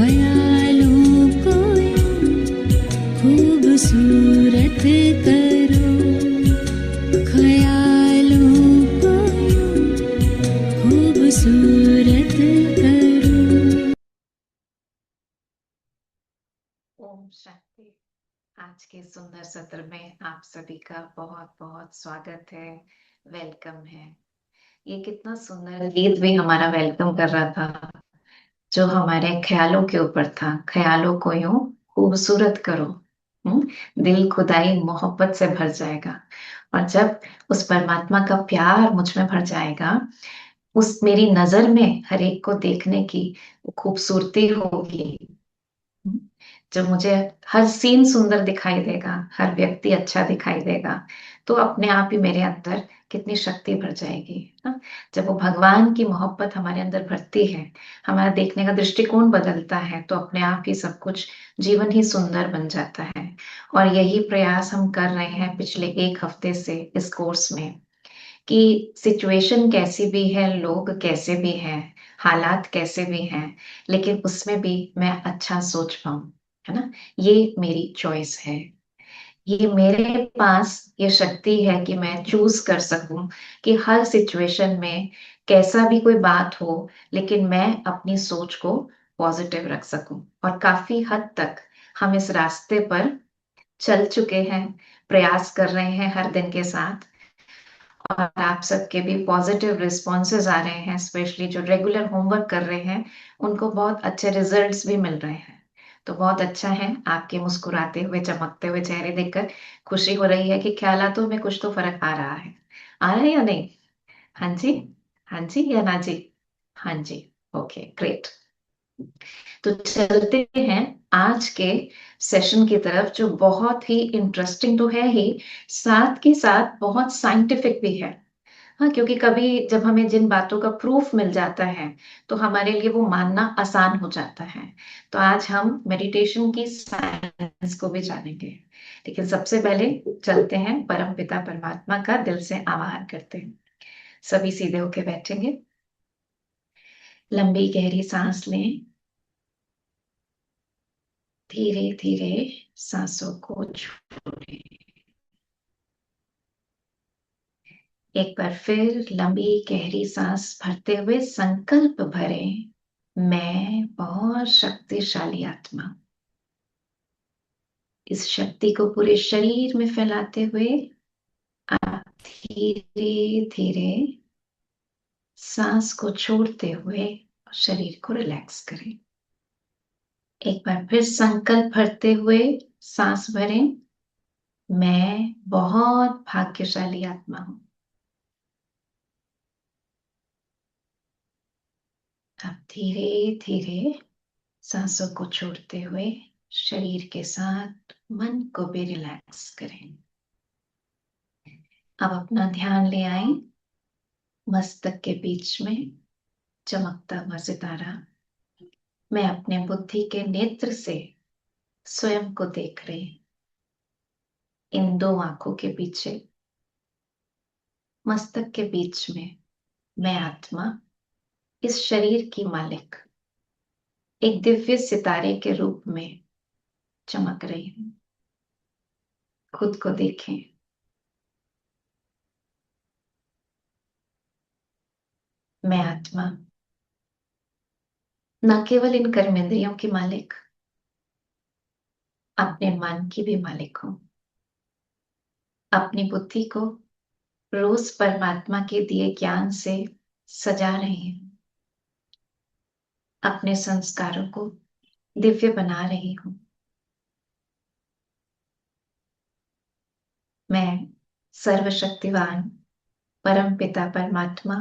ख्यालों को खूबसूरत करो, ख्यालों को खूबसूरत करो। ओम शांति। आज के सुंदर सत्र में आप सभी का बहुत बहुत स्वागत है, वेलकम है। ये कितना सुंदर गीत भी हमारा वेलकम कर रहा था, जो हमारे ख्यालों के ऊपर था। ख्यालों को यूं खूबसूरत करो, दिल खुदाई मोहब्बत से भर जाएगा। और जब उस परमात्मा का प्यार मुझ में भर जाएगा, उस मेरी नजर में हर एक को देखने की खूबसूरती होगी। जब मुझे हर सीन सुंदर दिखाई देगा, हर व्यक्ति अच्छा दिखाई देगा, तो अपने आप ही मेरे अंदर कितनी शक्ति भर जाएगी ना। जब वो भगवान की मोहब्बत हमारे अंदर भरती है, हमारा देखने का दृष्टिकोण बदलता है, तो अपने आप ही सब कुछ, जीवन ही सुंदर बन जाता है। और यही प्रयास हम कर रहे हैं पिछले एक हफ्ते से इस कोर्स में, कि सिचुएशन कैसी भी है, लोग कैसे भी हैं, हालात कैसे भी हैं, लेकिन उसमें भी मैं अच्छा सोच पाऊं, है ना। ये मेरी चॉइस है। ये मेरे पास ये शक्ति है कि मैं चूज कर सकूं कि हर सिचुएशन में कैसा भी कोई बात हो, लेकिन मैं अपनी सोच को पॉजिटिव रख सकूं। और काफी हद तक हम इस रास्ते पर चल चुके हैं, प्रयास कर रहे हैं हर दिन के साथ। और आप सबके भी पॉजिटिव रिस्पॉन्सेज आ रहे हैं, स्पेशली जो रेगुलर होमवर्क कर रहे हैं, उनको बहुत अच्छे रिजल्ट्स भी मिल रहे हैं। तो बहुत अच्छा है, आपके मुस्कुराते हुए चमकते हुए चेहरे देखकर खुशी हो रही है कि ख्यालातों में कुछ तो फर्क आ रहा है। आ रहा है या नहीं? हाँ जी, हाँ जी या ना जी? हाँ जी। Okay, great. तो चलते हैं आज के सेशन की तरफ, जो बहुत ही इंटरेस्टिंग तो है ही, साथ के साथ बहुत साइंटिफिक भी है। हाँ, क्योंकि कभी जब हमें जिन बातों का प्रूफ मिल जाता है, तो हमारे लिए वो मानना आसान हो जाता है। तो आज हम मेडिटेशन की साइंस को भी जानेंगे, लेकिन सबसे पहले चलते हैं परम पिता परमात्मा का दिल से आवाहन करते हैं। सभी सीधे होके बैठेंगे, लंबी गहरी सांस लें, धीरे धीरे सांसों को छोड़ें। एक बार फिर लंबी गहरी सांस भरते हुए संकल्प भरें, मैं बहुत शक्तिशाली आत्मा। इस शक्ति को पूरे शरीर में फैलाते हुए आप धीरे धीरे सांस को छोड़ते हुए शरीर को रिलैक्स करें। एक बार फिर संकल्प भरते हुए सांस भरें, मैं बहुत भाग्यशाली आत्मा हूं। अब धीरे धीरे सांसों को छोड़ते हुए शरीर के साथ मन को भी रिलैक्स करें। अब अपना ध्यान ले आए मस्तक के बीच में चमकता हुआ सितारा। मैं अपने बुद्धि के नेत्र से स्वयं को देख रही, इन दो आंखों के पीछे मस्तक के बीच में मैं आत्मा, इस शरीर की मालिक, एक दिव्य सितारे के रूप में चमक रही हूं। खुद को देखें। मैं आत्मा न केवल इन कर्मेंद्रियों की मालिक, अपने मन की भी मालिक हूं। अपनी बुद्धि को रोज परमात्मा के दिए ज्ञान से सजा रही हूं। अपने संस्कारों को दिव्य बना रही हूं। मैं सर्वशक्तिवान परम पिता परमात्मा,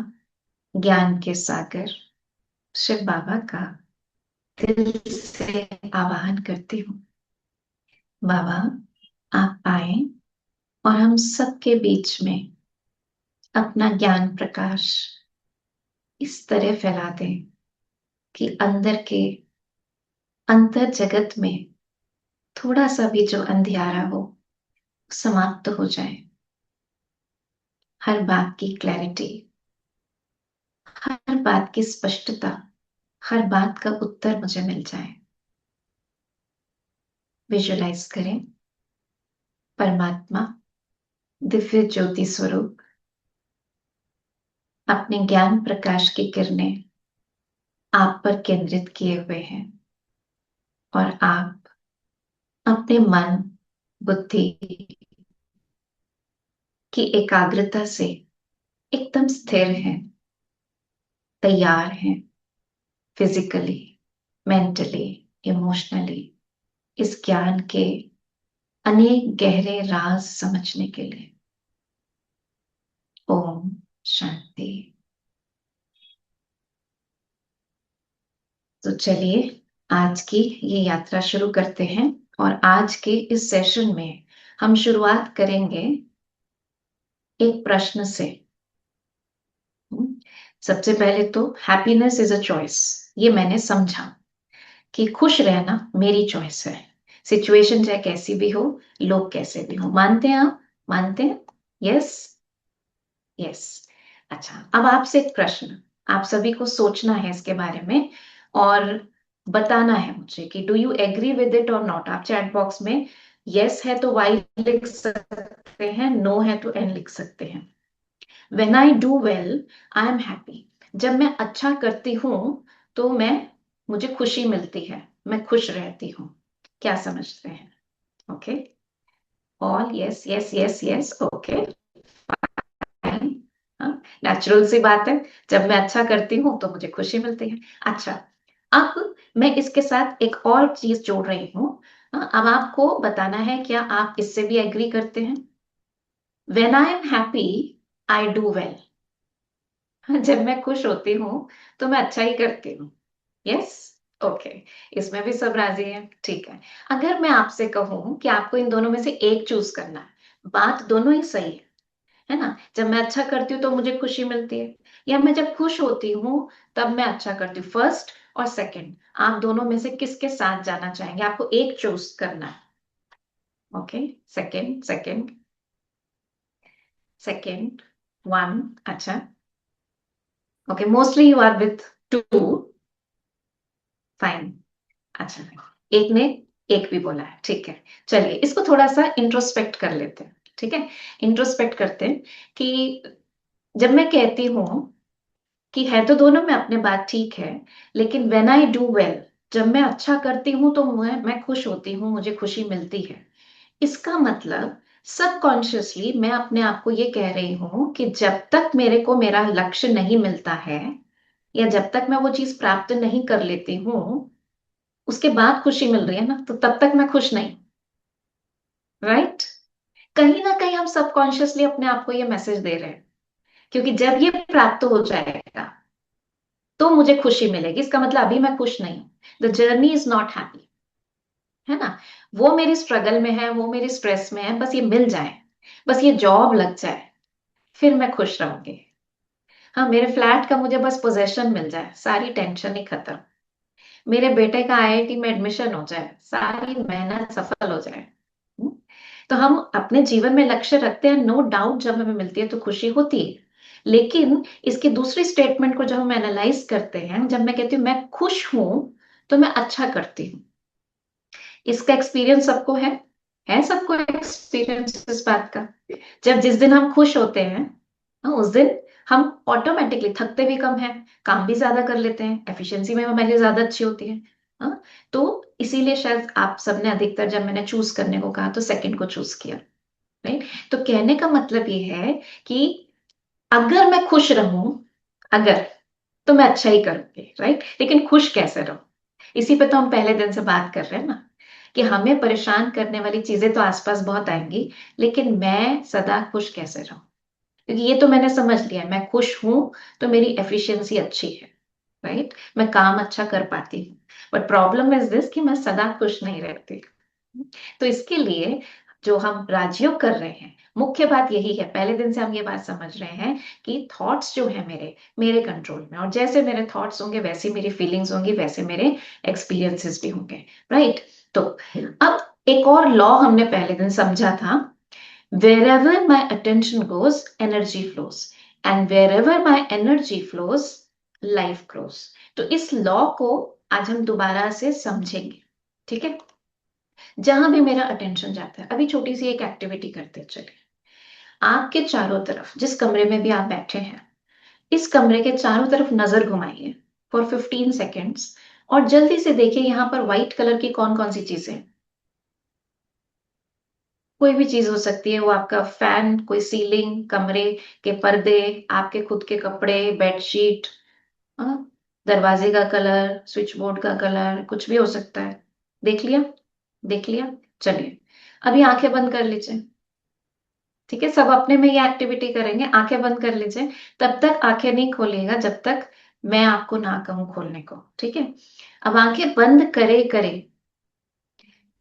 ज्ञान के सागर शिव बाबा का दिल से आवाहन करती हूँ। बाबा, आप आए और हम सबके बीच में अपना ज्ञान प्रकाश इस तरह फैला दें कि अंदर के अंतर जगत में थोड़ा सा भी जो अंधियारा हो समाप्त हो जाए। हर बात की क्लैरिटी, हर बात की स्पष्टता, हर बात का उत्तर मुझे मिल जाए। विजुलाइज करें परमात्मा दिव्य ज्योति स्वरूप अपने ज्ञान प्रकाश की किरणें आप पर केंद्रित किए हुए हैं और आप अपने मन बुद्धि की एकाग्रता से एकदम स्थिर हैं, तैयार हैं, फिजिकली, मेंटली, इमोशनली इस ज्ञान के अनेक गहरे राज समझने के लिए। ओम शांति। तो चलिए आज की ये यात्रा शुरू करते हैं और आज के इस सेशन में हम शुरुआत करेंगे एक प्रश्न से। सबसे पहले तो हैप्पीनेस इज अ चॉइस, ये मैंने समझा कि खुश रहना मेरी चॉइस है, सिचुएशन चाहे कैसी भी हो, लोग कैसे भी हो। मानते हैं आप? मानते हैं? Yes yes. अच्छा, अब आपसे एक प्रश्न, आप सभी को सोचना है इसके बारे में और बताना है मुझे कि do you agree with it और नॉट। आप चैट बॉक्स में यस है तो वाई लिख सकते हैं, नो है तो एन लिख सकते हैं। When I do well, I am happy. जब मैं अच्छा करती हूँ तो मुझे खुशी मिलती है, मैं खुश रहती हूँ। क्या समझते हैं? Okay, all yes yes yes yes. Okay, natural सी बात है, जब मैं अच्छा करती हूँ तो मुझे खुशी मिलती है। अच्छा, अब मैं इसके साथ एक और चीज जोड़ रही हूँ। अब आपको बताना है क्या आप इससे भी एग्री करते हैं। When I am happy, I do well. जब मैं खुश होती हूँ तो मैं अच्छा ही करती हूँ। यस, ओके, इसमें भी सब राजी हैं। ठीक है, अगर मैं आपसे कहूँ कि आपको इन दोनों में से एक चूज करना है, बात दोनों ही सही है ना। जब मैं अच्छा करती हूँ तो मुझे खुशी मिलती है, या मैं जब खुश होती हूँ तब मैं अच्छा करती हूँ। फर्स्ट और सेकंड, आप दोनों में से किसके साथ जाना चाहेंगे? आपको एक चूज करना है। Okay, second second second, one. अच्छा, okay, mostly you are with two. Fine. अच्छा, एक ने एक भी बोला है, ठीक है। चलिए इसको थोड़ा सा इंट्रोस्पेक्ट कर लेते हैं। ठीक है, इंट्रोस्पेक्ट करते हैं कि जब मैं कहती हूँ कि है तो दोनों में अपने बात ठीक है, लेकिन व्हेन आई डू वेल, जब मैं अच्छा करती हूँ तो मैं खुश होती हूँ, मुझे खुशी मिलती है। इसका मतलब सबकॉन्शियसली मैं अपने आप को ये कह रही हूँ कि जब तक मेरे को मेरा लक्ष्य नहीं मिलता है या जब तक मैं वो चीज प्राप्त नहीं कर लेती हूँ, उसके बाद खुशी मिल रही है ना, तो तब तक मैं खुश नहीं। राइट, कहीं ना कहीं हम सबकॉन्शियसली अपने आप को ये मैसेज दे रहे हैं, क्योंकि जब ये प्राप्त हो जाएगा तो मुझे खुशी मिलेगी। इसका मतलब अभी मैं खुश नहीं हूं, the journey is not happy, है ना। वो मेरी स्ट्रगल में है, वो मेरी स्ट्रेस में है, बस ये मिल जाए, बस ये जॉब लग जाए, फिर मैं खुश रहूंगी। हाँ, मेरे फ्लैट का मुझे बस पोजेशन मिल जाए, सारी टेंशन ही खत्म। मेरे बेटे का आईआईटी में एडमिशन हो जाए, सारी मेहनत सफल हो जाए। हम्म? तो हम अपने जीवन में लक्ष्य रखते हैं, नो डाउट, जब हमें मिलती है तो खुशी होती है। लेकिन इसकी दूसरी स्टेटमेंट को जब हम एनालाइज करते हैं, जब मैं कहती हूँ मैं खुश हूं तो मैं अच्छा करती हूँ, इसका एक्सपीरियंस सबको है सबको एक्सपीरियंस इस बात का। जब जिस दिन हम खुश होते हैं, उस दिन हम ऑटोमेटिकली थकते भी कम है, काम भी ज्यादा कर लेते हैं, एफिशिएंसी में हमारी ज्यादा अच्छी होती है। हाँ, तो इसीलिए शायद आप सबने अधिकतर, जब मैंने चूज करने को कहा तो सेकंड को चूज किया। राइट, तो कहने का मतलब ये है कि अगर मैं खुश रहूं, अगर, तो मैं अच्छा ही करूंगी। राइट, लेकिन खुश कैसे रहूं, इसी पे तो हम पहले दिन से बात कर रहे हैं ना, कि हमें परेशान करने वाली चीजें तो आसपास बहुत आएंगी, लेकिन मैं सदा खुश कैसे रहूं। क्योंकि ये तो मैंने समझ लिया है, मैं खुश हूं तो मेरी एफिशिएंसी अच्छी है। राइट, मैं काम अच्छा कर पाती हूँ। बट प्रॉब्लम इज दिस कि मैं सदा खुश नहीं रहती। तो इसके लिए जो हम राजयोग कर रहे हैं, मुख्य बात यही है, पहले दिन से हम ये बात समझ रहे हैं कि थॉट्स जो है मेरे मेरे कंट्रोल में, और जैसे मेरे थॉट्स होंगे वैसी मेरी फीलिंग्स होंगी, वैसे मेरे एक्सपीरियंसेस भी होंगे। राइट, तो अब एक और लॉ हमने पहले दिन समझा था, wherever my attention goes, energy flows, and wherever my energy flows, life grows। तो इस लॉ को आज हम दोबारा से समझेंगे। ठीक है, जहां भी मेरा अटेंशन जाता है, अभी छोटी सी एक एक्टिविटी करते हैं, चलिए। आपके चारों तरफ, जिस कमरे में भी आप बैठे हैं, इस कमरे के चारों तरफ नजर घुमाइए फॉर 15 सेकेंड्स, और जल्दी से देखिए यहाँ पर व्हाइट कलर की कौन कौन सी चीजें हैं। कोई भी चीज हो सकती है, वो आपका फैन, कोई सीलिंग, कमरे के पर्दे, आपके खुद के कपड़े, बेडशीट, हाँ, दरवाजे का कलर, स्विच बोर्ड का कलर, कुछ भी हो सकता है। देख लिया? देख लिया? चलिए, अभी आंखें बंद कर लीजिए। ठीक है, सब अपने में ये एक्टिविटी करेंगे, आंखें बंद कर लीजिए। तब तक आंखें नहीं खोलिएगा जब तक मैं आपको ना कहूं खोलने को, ठीक है? अब आंखें बंद करे करे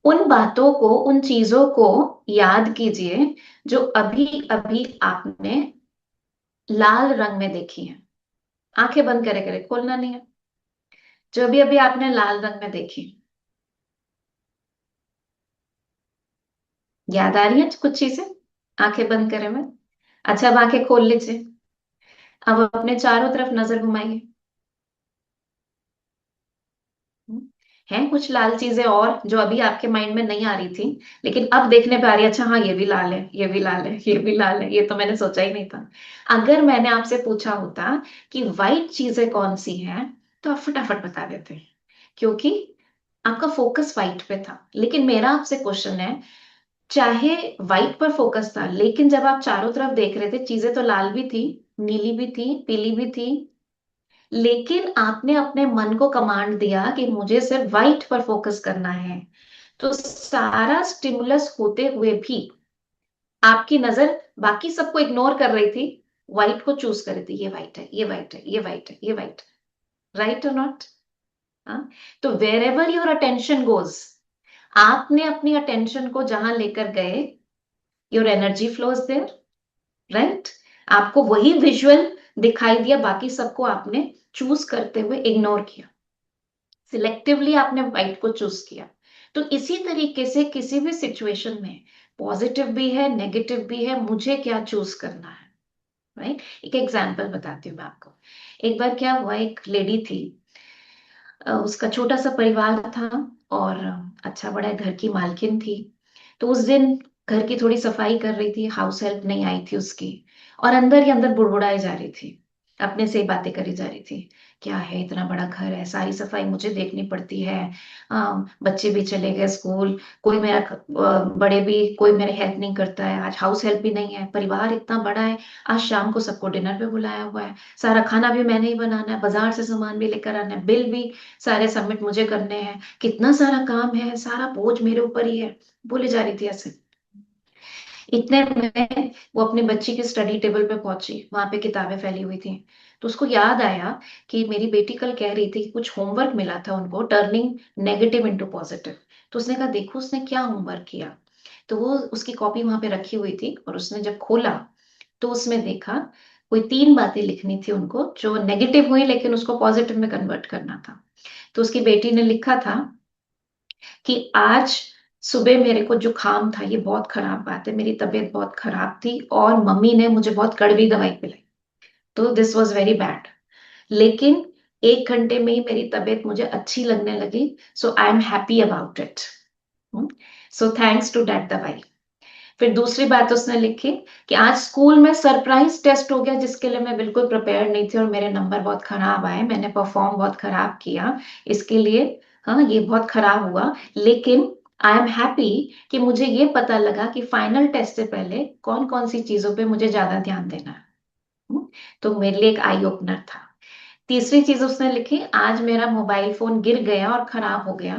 उन बातों को, उन चीजों को याद कीजिए जो अभी अभी आपने लाल रंग में देखी है। आंखें बंद करे करे, खोलना नहीं है। जो अभी अभी आपने लाल रंग में देखी, याद आ रही है कुछ चीजें? आंखें बंद करे में। अच्छा, अब आंखें खोल लीजिए। अब अपने चारों तरफ नजर घुमाइए। हैं कुछ लाल चीजें और जो अभी आपके माइंड में नहीं आ रही थी, लेकिन अब देखने पे आ रही है, अच्छा हाँ ये भी लाल है, ये भी लाल है, ये भी लाल है, ये तो मैंने सोचा ही नहीं था। अगर मैंने आपसे पूछा होता कि वाइट चीजें कौन सी हैं, तो आप फटाफट बता देते, क्योंकि आपका फोकस वाइट पे था। लेकिन मेरा आपसे क्वेश्चन है, चाहे वाइट पर फोकस था, लेकिन जब आप चारों तरफ देख रहे थे, चीजें तो लाल भी थी, नीली भी थी, पीली भी थी, लेकिन आपने अपने मन को कमांड दिया कि मुझे सिर्फ वाइट पर फोकस करना है। तो सारा स्टिमुलस होते हुए भी आपकी नजर बाकी सबको इग्नोर कर रही थी, व्हाइट को चूज कर रही थी। ये व्हाइट है, ये व्हाइट है, ये व्हाइट है, ये व्हाइट। राइट और नॉट? हाँ। तो wherever your attention goes, आपने अपनी अटेंशन को जहां लेकर गए, your energy flows there. Right? आपको वही विजुअल दिखाई दिया, बाकी सबको आपने चूज करते हुए इग्नोर किया, सिलेक्टिवली आपने वाइट को चूज किया। तो इसी तरीके से किसी भी सिचुएशन में पॉजिटिव भी है, नेगेटिव भी है, मुझे क्या चूज करना है। राइट? एक एग्जांपल बताती हूँ मैं आपको। एक बार क्या हुआ, एक लेडी थी, उसका छोटा सा परिवार था, और अच्छा बड़ा घर की मालकिन थी। तो उस दिन घर की थोड़ी सफाई कर रही थी, हाउस हेल्प नहीं आई थी उसकी, और अंदर ही अंदर बुड़बुड़ाई जा रही थी, अपने से ही बातें करी जा रही थी। क्या है, इतना बड़ा घर है, सारी सफाई मुझे देखनी पड़ती है, बच्चे भी चले गए स्कूल, कोई मेरा बड़े भी, कोई मेरे हेल्प नहीं करता है, आज हाउस हेल्प भी नहीं है, परिवार इतना बड़ा है, आज शाम को सबको डिनर पे बुलाया हुआ है, सारा खाना भी मैंने ही बनाना है, बाजार से सामान भी लेकर आना है, बिल भी सारे सबमिट मुझे करने हैं, कितना सारा काम है, सारा बोझ मेरे ऊपर ही है। बोली जा रही थी ऐसे। इतने में वो अपनी बच्ची की स्टडी टेबल पे पहुंची, वहां पे किताबें फैली हुई थी। तो उसको याद आया कि मेरी बेटी कल कह रही थी कि कुछ होमवर्क मिला था उनको, टर्निंग नेगेटिव इनटू पॉजिटिव। तो उसने कहा देखो उसने क्या होमवर्क किया। तो वो उसकी कॉपी वहां पे रखी हुई थी, और उसने जब खोला तो उसमें देखा कोई 3 बातें लिखनी थी उनको जो नेगेटिव हुई, लेकिन उसको पॉजिटिव में कन्वर्ट करना था। तो उसकी बेटी ने लिखा था कि आज सुबह मेरे को जुकाम था, ये बहुत खराब बात है, मेरी तबीयत बहुत खराब थी, और मम्मी ने मुझे बहुत कड़वी दवाई पिलाई, तो दिस वॉज वेरी बैड। लेकिन 1 घंटे में ही मेरी तबीयत मुझे अच्छी लगने लगी, so I am happy about it, so thanks to that दवाई। फिर दूसरी बात उसने लिखी कि आज स्कूल में सरप्राइज टेस्ट हो गया, जिसके लिए मैं बिल्कुल प्रिपेयर नहीं थी, और मेरे नंबर बहुत खराब आए, मैंने परफॉर्म बहुत खराब किया, इसके लिए हाँ ये बहुत खराब हुआ, लेकिन आई एम हैप्पी कि मुझे ये पता लगा कि फाइनल टेस्ट से पहले कौन कौन सी चीजों पे मुझे ज्यादा ध्यान देना है। हम्म, तो मेरे लिए एक आई ओपनर था। तीसरी चीज उसने लिखी, आज मेरा मोबाइल फोन गिर गया और खराब हो गया,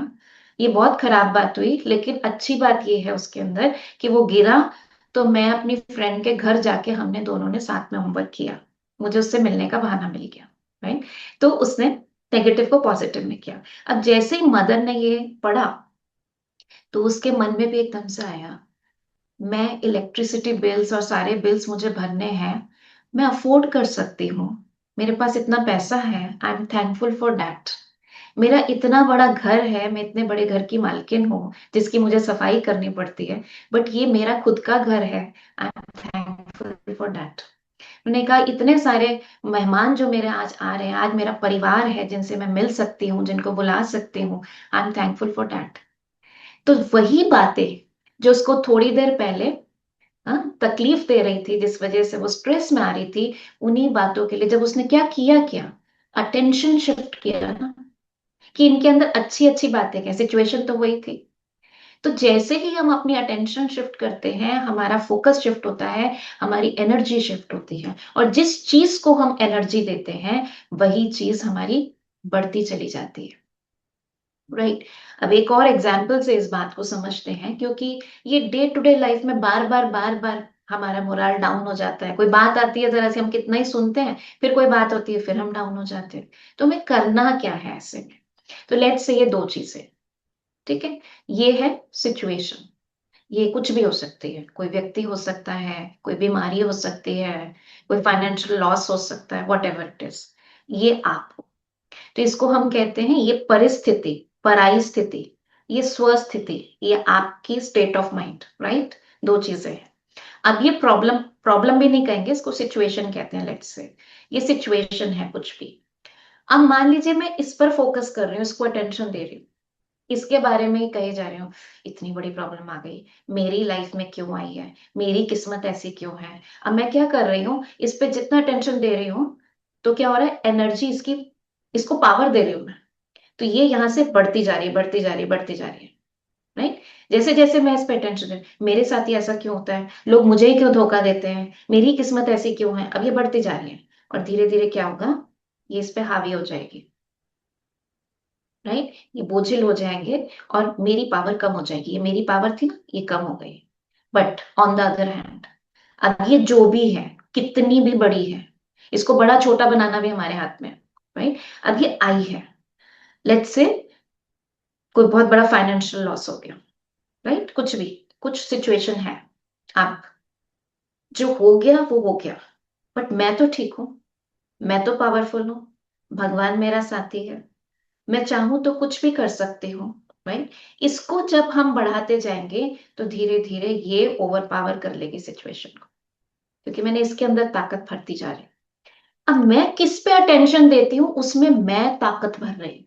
ये बहुत खराब बात हुई, लेकिन अच्छी बात ये है उसके अंदर कि वो गिरा, तो मैं अपनी फ्रेंड के घर जाके हमने दोनों ने साथ में होमवर्क किया, मुझे उससे मिलने का बहाना मिल गया। राइट? तो उसने नेगेटिव को पॉजिटिव में किया। अब जैसे ही मदर ने ये पढ़ा, तो उसके मन में भी एकदम से आया, मैं इलेक्ट्रिसिटी बिल्स और सारे बिल्स मुझे भरने हैं, मैं अफोर्ड कर सकती हूँ, मेरे पास इतना पैसा है, I am thankful for that. मेरा इतना बड़ा घर है, मैं इतने बड़े घर की मालकिन हूँ जिसकी मुझे सफाई करनी पड़ती है, बट ये मेरा खुद का घर है, I am thankful for that. उन्होंने कहा इतने सारे मेहमान जो मेरे आज आ रहे हैं, आज मेरा परिवार है जिनसे मैं मिल सकती हूँ, जिनको बुला सकती हूँ, I am thankful for that. तो वही बातें जो उसको थोड़ी देर पहले तकलीफ दे रही थी, जिस वजह से वो स्ट्रेस में आ रही थी, उन्हीं बातों के लिए जब उसने क्या अटेंशन शिफ्ट किया ना, कि इनके अंदर अच्छी अच्छी बातें क्या, सिचुएशन तो वही थी। तो जैसे ही हम अपनी अटेंशन शिफ्ट करते हैं, हमारा फोकस शिफ्ट होता है, हमारी एनर्जी शिफ्ट होती है, और जिस चीज को हम एनर्जी देते हैं वही चीज हमारी बढ़ती चली जाती है। राइट। अब एक और एग्जाम्पल से इस बात को समझते हैं, क्योंकि ये डे टू डे लाइफ में बार बार हमारा मोराल डाउन हो जाता है। कोई बात आती है, जरा से हम कितना ही सुनते हैं, फिर कोई बात होती है, फिर हम डाउन हो जाते हैं। तो हमें करना क्या है ऐसे में? तो लेट्स से ये दो चीजें, ठीक है। ये है सिचुएशन, ये कुछ भी हो सकती है, कोई व्यक्ति हो सकता है, कोई बीमारी हो सकती है, कोई फाइनेंशियल लॉस हो सकता है, वॉट एवर इट इज। ये आप हो। तो इसको हम कहते हैं, ये परिस्थिति, पराई स्थिति, ये स्वस्थिति, ये आपकी स्टेट ऑफ माइंड। राइट। दो चीजें हैं। अब ये प्रॉब्लम, प्रॉब्लम भी नहीं कहेंगे इसको, सिचुएशन कहते हैं। लेट्स से ये सिचुएशन है कुछ भी। अब मान लीजिए मैं इस पर फोकस कर रही हूँ, इसको अटेंशन दे रही हूँ, इसके बारे में ही कहे जा रहे हो, इतनी बड़ी प्रॉब्लम आ गई, मेरी लाइफ में क्यों आई है, मेरी किस्मत ऐसी क्यों है। अब मैं क्या कर रही हूँ, इस पे जितना टेंशन दे रही हूँ, तो क्या हो रहा है, एनर्जी इसकी, इसको पावर दे रही हूँ मैं। तो ये यहाँ से बढ़ती जा रही है, बढ़ती जा रही है, बढ़ती जा रही है। राइट। जैसे जैसे मैं इस पे टेंशन दे, मेरे साथ ही ऐसा क्यों होता है, लोग मुझे ही क्यों धोखा देते हैं, मेरी किस्मत ऐसी क्यों है, अब ये बढ़ती जा रही है। और धीरे धीरे क्या होगा, ये इस पे हावी हो जाएगी। राइट। ये बोझिल हो जाएंगे, और मेरी पावर कम हो जाएगी। ये मेरी पावर थी ना, ये कम हो गई। But on the other hand, अब ये जो भी है, कितनी भी बड़ी है, इसको बड़ा छोटा बनाना भी हमारे हाथ में। राइट। अब ये आई है, लेट्स से कोई बहुत बड़ा फाइनेंशियल लॉस हो गया। राइट। कुछ भी, कुछ सिचुएशन है, आप, जो हो गया वो हो गया। बट मैं तो ठीक हूं, मैं तो पावरफुल हूं, भगवान मेरा साथी है, मैं चाहूं तो कुछ भी कर सकती हूँ। राइट। इसको जब हम बढ़ाते जाएंगे, तो धीरे धीरे ये ओवर पावर कर लेगी सिचुएशन को, क्योंकि मैंने इसके अंदर ताकत भरती जा रही। अब मैं किस पे अटेंशन देती हूँ, उसमें मैं ताकत भर रही हूँ।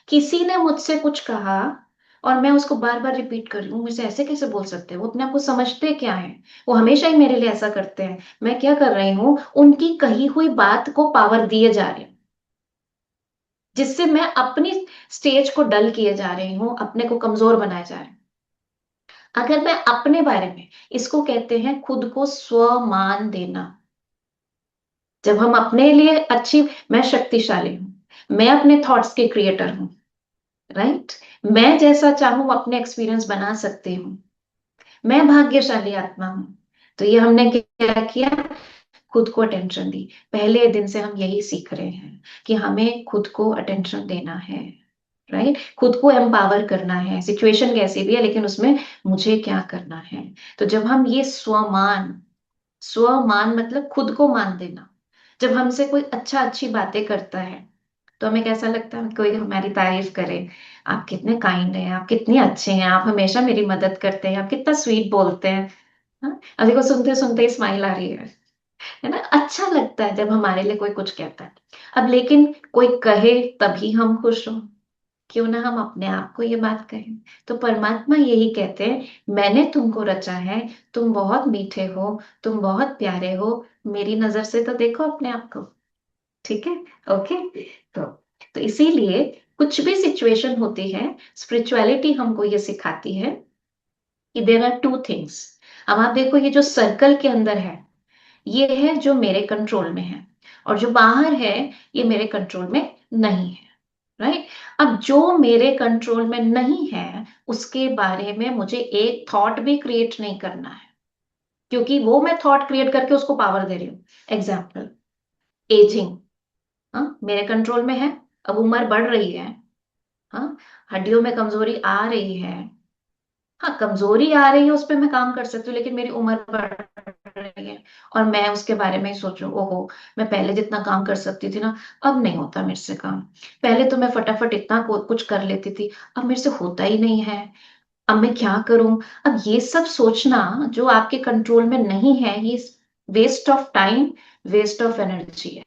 किसी ने मुझसे कुछ कहा, और मैं उसको बार बार रिपीट कर रही हूँ, मुझसे ऐसे कैसे बोल सकते हैं, वो अपने आप को समझते क्या है, वो हमेशा ही मेरे लिए ऐसा करते हैं। मैं क्या कर रही हूँ, उनकी कही हुई बात को पावर दिए जा रही हूँ, जिससे मैं अपनी स्टेज को डल किए जा रही हूँ, अपने को कमजोर बनाए जा रही हूँ। अगर मैं अपने बारे में, इसको कहते हैं खुद को स्वमान देना। जब हम अपने लिए अच्छी, मैं शक्तिशाली हूं, मैं अपने थॉट्स के क्रिएटर हूं। राइट। मैं जैसा चाहूं अपने एक्सपीरियंस बना सकती हूँ, मैं भाग्यशाली आत्मा हूं। तो ये हमने क्या किया, खुद को अटेंशन दी। पहले दिन से हम यही सीख रहे हैं कि हमें खुद को अटेंशन देना है। राइट। खुद को एम्पावर करना है, सिचुएशन कैसी भी है, लेकिन उसमें मुझे क्या करना है। तो जब हम ये स्वमान, स्वमान मतलब खुद को मान देना। जब हमसे कोई अच्छी बातें करता है, तो हमें कैसा लगता है, कोई हमारी तारीफ करे, आप कितने काइंड हैं, आप कितने अच्छे हैं, आप हमेशा मेरी मदद करते हैं, आप कितना स्वीट बोलते हैं। हाँ, अब देखो सुनते सुनते ही स्माइल आ रही है ना। अच्छा लगता है जब हमारे लिए कोई कुछ कहता है। अब लेकिन कोई कहे तभी हम खुश हों, क्यों ना हम अपने आप को ये बात कहें। तो परमात्मा यही कहते हैं, मैंने तुमको रचा है, तुम बहुत मीठे हो, तुम बहुत प्यारे हो, मेरी नजर से तो देखो अपने आप को। ठीक है। ओके। तो तो इसीलिए कुछ भी सिचुएशन होती है, स्पिरिचुअलिटी हमको ये सिखाती है कि देर आर टू थिंग्स। अब आप देखो, ये जो सर्कल के अंदर है, ये है जो मेरे कंट्रोल में है, और जो बाहर है, ये मेरे कंट्रोल में नहीं है। राइट। अब जो मेरे कंट्रोल में नहीं है, उसके बारे में मुझे एक थॉट भी क्रिएट नहीं करना है, क्योंकि वो मैं थॉट क्रिएट करके उसको पावर दे रही हूँ। एग्जाम्पल, एजिंग, हाँ मेरे कंट्रोल में है। अब उम्र बढ़ रही है, हाँ, हड्डियों में कमजोरी आ रही है, हाँ कमजोरी आ रही है, उस पर मैं काम कर सकती हूँ, लेकिन मेरी उम्र बढ़ रही है, और मैं उसके बारे में ही सोचूं, ओहो, मैं पहले जितना काम कर सकती थी ना, अब नहीं होता मेरे से काम। पहले तो मैं फटाफट इतना कुछ कर लेती थी, अब मेरे से होता ही नहीं है, अब मैं क्या करूं। अब ये सब सोचना जो आपके कंट्रोल में नहीं है, ये waste of time, waste of energy है,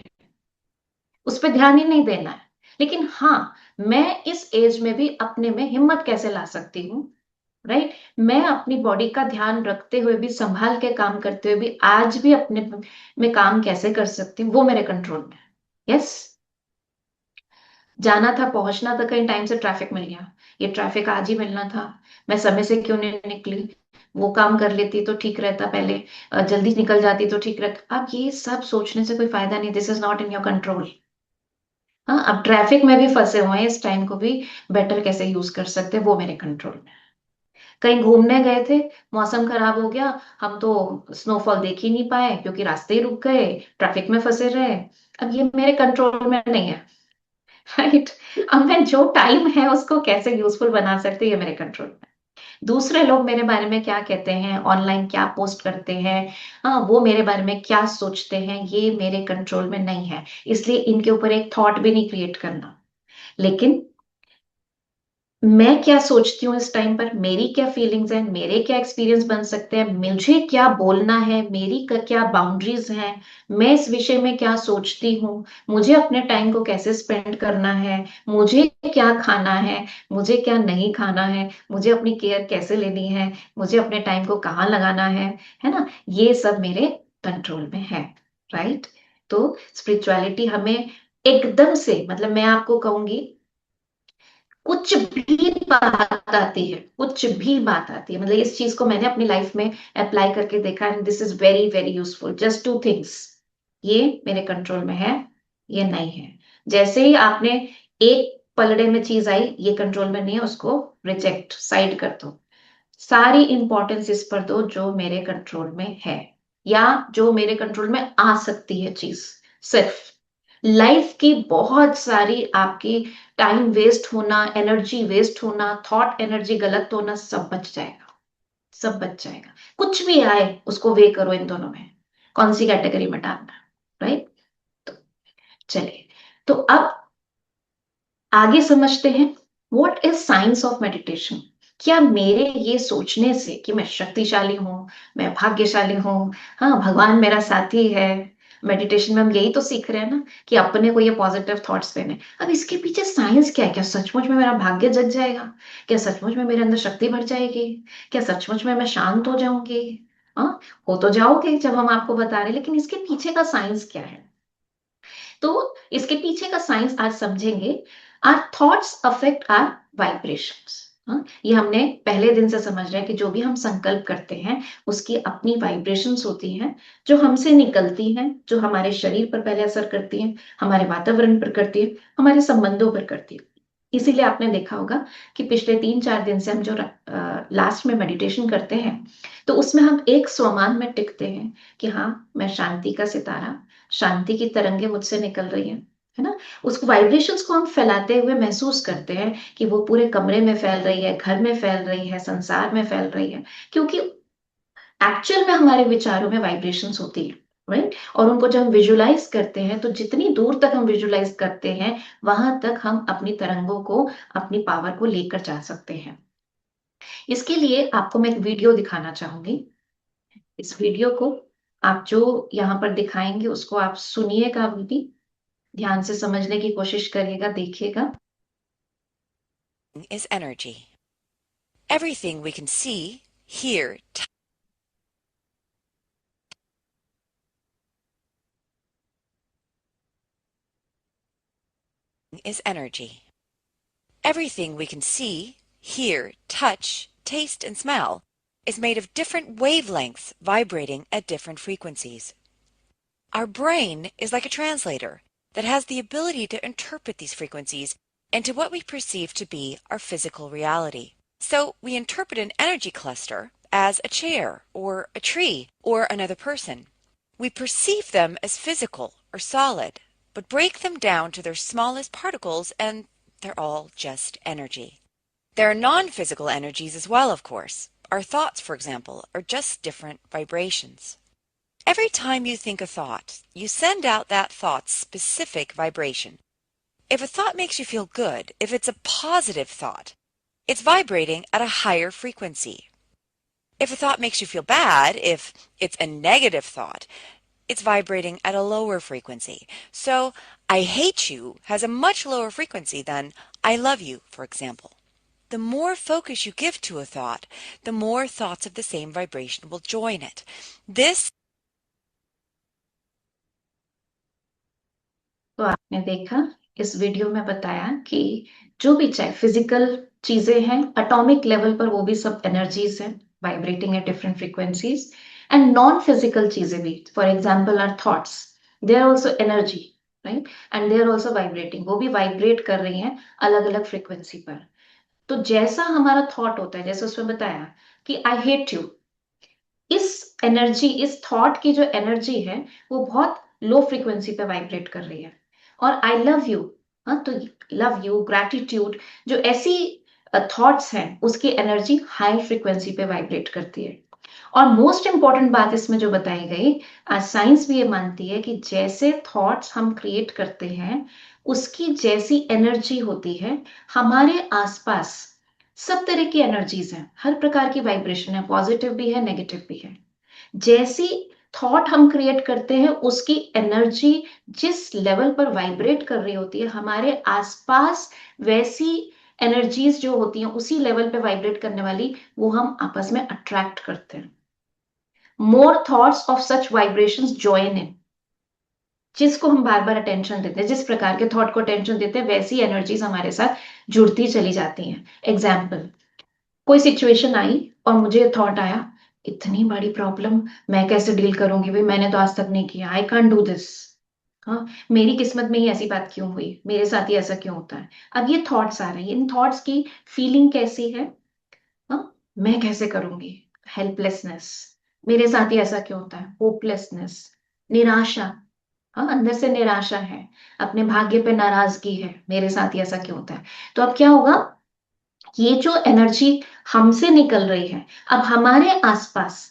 उस पर ध्यान ही नहीं देना है। लेकिन हाँ, मैं इस एज में भी अपने में हिम्मत कैसे ला सकती हूँ, राइट। मैं अपनी बॉडी का ध्यान रखते हुए भी, संभाल के काम करते हुए भी आज भी अपने में काम कैसे कर सकती हूँ, वो मेरे कंट्रोल में है। यस। जाना था, पहुंचना था कहीं, टाइम से ट्रैफिक मिल गया, ये ट्रैफिक आज ही मिलना था, मैं समय से क्यों नहीं निकली, वो काम कर लेती तो ठीक रहता पहले, जल्दी निकल जाती तो ठीक रहता। अब ये सब सोचने से कोई फायदा नहीं, this is not in your control. हाँ, अब ट्रैफिक में भी फंसे हुए हैं, इस टाइम को भी बेटर कैसे यूज कर सकते हैं, वो मेरे कंट्रोल में। कहीं घूमने गए थे, मौसम खराब हो गया, हम तो स्नोफॉल देख ही नहीं पाए क्योंकि रास्ते ही रुक गए, ट्रैफिक में फंसे रहे। अब ये मेरे कंट्रोल में नहीं है। राइट। अब मैं जो टाइम है उसको कैसे यूजफुल बना सकती हूँ, ये मेरे कंट्रोल में। दूसरे लोग मेरे बारे में क्या कहते हैं, ऑनलाइन क्या पोस्ट करते हैं, हाँ, वो मेरे बारे में क्या सोचते हैं, ये मेरे कंट्रोल में नहीं है, इसलिए इनके ऊपर एक थॉट भी नहीं क्रिएट करना। लेकिन मैं क्या सोचती हूँ इस टाइम पर, मेरी क्या फीलिंग्स हैं, मेरे क्या एक्सपीरियंस बन सकते हैं, मुझे क्या बोलना है, मेरी क्या बाउंड्रीज हैं, मैं इस विषय में क्या सोचती हूँ, मुझे अपने टाइम को कैसे स्पेंड करना है, मुझे क्या खाना है, मुझे क्या नहीं खाना है, मुझे अपनी केयर कैसे लेनी है, मुझे अपने टाइम को कहाँ लगाना है ना, ये सब मेरे कंट्रोल में है। राइट। तो स्पिरिचुअलिटी हमें एकदम से, मतलब मैं आपको कहूंगी, कुछ भी बात आती है, कुछ भी बात आती है, मतलब इस चीज को मैंने अपनी लाइफ में अप्लाई करके देखा, and this is very very useful. Just two things, ये मेरे कंट्रोल में है, ये नहीं है। जैसे ही आपने एक पलड़े में चीज आई, ये कंट्रोल में नहीं है, उसको रिजेक्ट, साइड कर दो। सारी इंपॉर्टेंस इस पर दो जो मेरे कंट्रोल में है, या जो मेरे कंट्रोल में आ सकती है चीज। सिर्फ लाइफ की बहुत सारी आपकी टाइम वेस्ट होना, एनर्जी वेस्ट होना, थॉट एनर्जी गलत होना, सब बच जाएगा, सब बच जाएगा। कुछ भी आए उसको वे करो, इन दोनों में कौन सी कैटेगरी में डालना। राइट। तो चलिए, तो अब आगे समझते हैं, what is science of meditation. क्या मेरे ये सोचने से कि मैं शक्तिशाली हूं, मैं भाग्यशाली हूं, हाँ भगवान मेरा साथी है, मेडिटेशन में हम यही तो सीख रहे हैं ना, कि अपने को ये पॉजिटिव थॉट्स देने, अब इसके पीछे साइंस क्या है, क्या सचमुच में मेरा भाग्य जग जाएगा, क्या सचमुच में मेरे अंदर शक्ति बढ़ जाएगी, क्या सचमुच में मैं शांत हो जाऊंगी। हाँ, हो तो जाओगे जब हम आपको बता रहे हैं, लेकिन इसके पीछे का साइंस क्या है। तो इसके पीछे का साइंस आज समझेंगे। Our thoughts affect our vibrations. ये हमने पहले दिन से समझ रहे हैं कि जो भी हम संकल्प करते हैं उसकी अपनी वाइब्रेशंस होती हैं, जो हमसे निकलती हैं, जो हमारे शरीर पर पहले असर करती हैं, हमारे वातावरण पर करती है, हमारे संबंधों पर करती है। इसीलिए आपने देखा होगा कि पिछले 3-4 दिन से हम जो लास्ट में मेडिटेशन करते हैं, तो उसमें हम एक स्वमान में टिकते हैं कि हाँ, मैं शांति का सितारा, शांति की तरंगे मुझसे निकल रही हैं, है ना। उस वाइब्रेशंस को हम फैलाते हुए महसूस करते हैं कि वो पूरे कमरे में फैल रही है, घर में फैल रही है, संसार में फैल रही है, क्योंकि एक्चुअल में हमारे विचारों में वाइब्रेशंस होती है। राइट। और उनको जब हम विजुलाइज करते हैं, तो जितनी दूर तक हम विजुलाइज करते हैं, वहां तक हम अपनी तरंगों को, अपनी पावर को लेकर जा सकते हैं। इसके लिए आपको मैं एक वीडियो दिखाना चाहूंगी। इस वीडियो को आप जो यहाँ पर दिखाएंगे उसको आप सुनिएगा भी, ध्यान से समझने की कोशिश करिएगा, देखिएगा। Is energy. Everything we can see, hear, is energy. Everything we can see, hear, touch, taste, and smell is made of different wavelengths vibrating at different frequencies. Our brain is like a translator that has the ability to interpret these frequencies into what we perceive to be our physical reality. So we interpret an energy cluster as a chair or a tree or another person. We perceive them as physical or solid, but break them down to their smallest particles and they're all just energy. There are non-physical energies as well, of course. Our thoughts, for example, are just different vibrations. Every time you think a thought, you send out that thought's specific vibration. If a thought makes you feel good, if it's a positive thought, it's vibrating at a higher frequency. If a thought makes you feel bad, if it's a negative thought, it's vibrating at a lower frequency. So, I hate you has a much lower frequency than I love you, for example. The more focus you give to a thought, the more thoughts of the same vibration will join it. This तो आपने देखा इस video में बताया कि जो भी चाहे फिजिकल चीजें हैं एटॉमिक लेवल पर वो भी सब एनर्जीज हैं vibrating at different frequencies and non physical चीजें भी for example our thoughts they are also energy right and they are also vibrating वो भी वाइब्रेट कर रही हैं अलग अलग फ्रीक्वेंसी पर तो जैसा हमारा थॉट होता है जैसे उसमें बताया कि आई हेट यू इस एनर्जी इस थॉट की जो एनर्जी है वो बहुत लो फ्रीक्वेंसी पे वाइब्रेट कर रही है और आई लव यू हाँ तो लव यू ग्रैटिट्यूड जो ऐसी थॉट्स हैं उसकी एनर्जी हाई फ्रीक्वेंसी पे वाइब्रेट करती है और मोस्ट इंपॉर्टेंट बात इसमें जो बताई गई आज साइंस भी ये मानती है कि जैसे थॉट्स हम क्रिएट करते हैं उसकी जैसी एनर्जी होती है हमारे आसपास सब तरह की एनर्जीज हैं हर प्रकार की वाइब्रेशन है पॉजिटिव भी है नेगेटिव भी है जैसी थॉट हम क्रिएट करते हैं उसकी एनर्जी जिस लेवल पर वाइब्रेट कर रही होती है हमारे आसपास वैसी एनर्जीज जो होती हैं उसी लेवल पे वाइब्रेट करने वाली वो हम आपस में अट्रैक्ट करते हैं more thoughts of such vibrations join in जिसको हम बार बार अटेंशन देते हैं जिस प्रकार के थॉट को अटेंशन देते हैं वैसी एनर्जीज हमारे साथ जुड़ती चली जाती हैं एग्जाम्पल कोई सिचुएशन आई और मुझे थॉट आया इतनी बड़ी प्रॉब्लम मैं कैसे डील करूंगी भाई मैंने तो आज तक नहीं किया आई कांट डू दिस हाँ मेरी किस्मत में ही ऐसी बात क्यों हुई मेरे साथ ही ऐसा क्यों होता है अब ये थॉट्स आ रहे हैं इन थॉट्स की फीलिंग कैसी है हाँ मैं कैसे करूंगी हेल्पलेसनेस मेरे साथ ही ऐसा क्यों होता है होपलेसनेस निराशा हाँ अंदर से निराशा है अपने भाग्य पे नाराजगी है मेरे साथ ही ऐसा क्यों होता है तो अब क्या होगा ये जो एनर्जी हमसे निकल रही है अब हमारे आसपास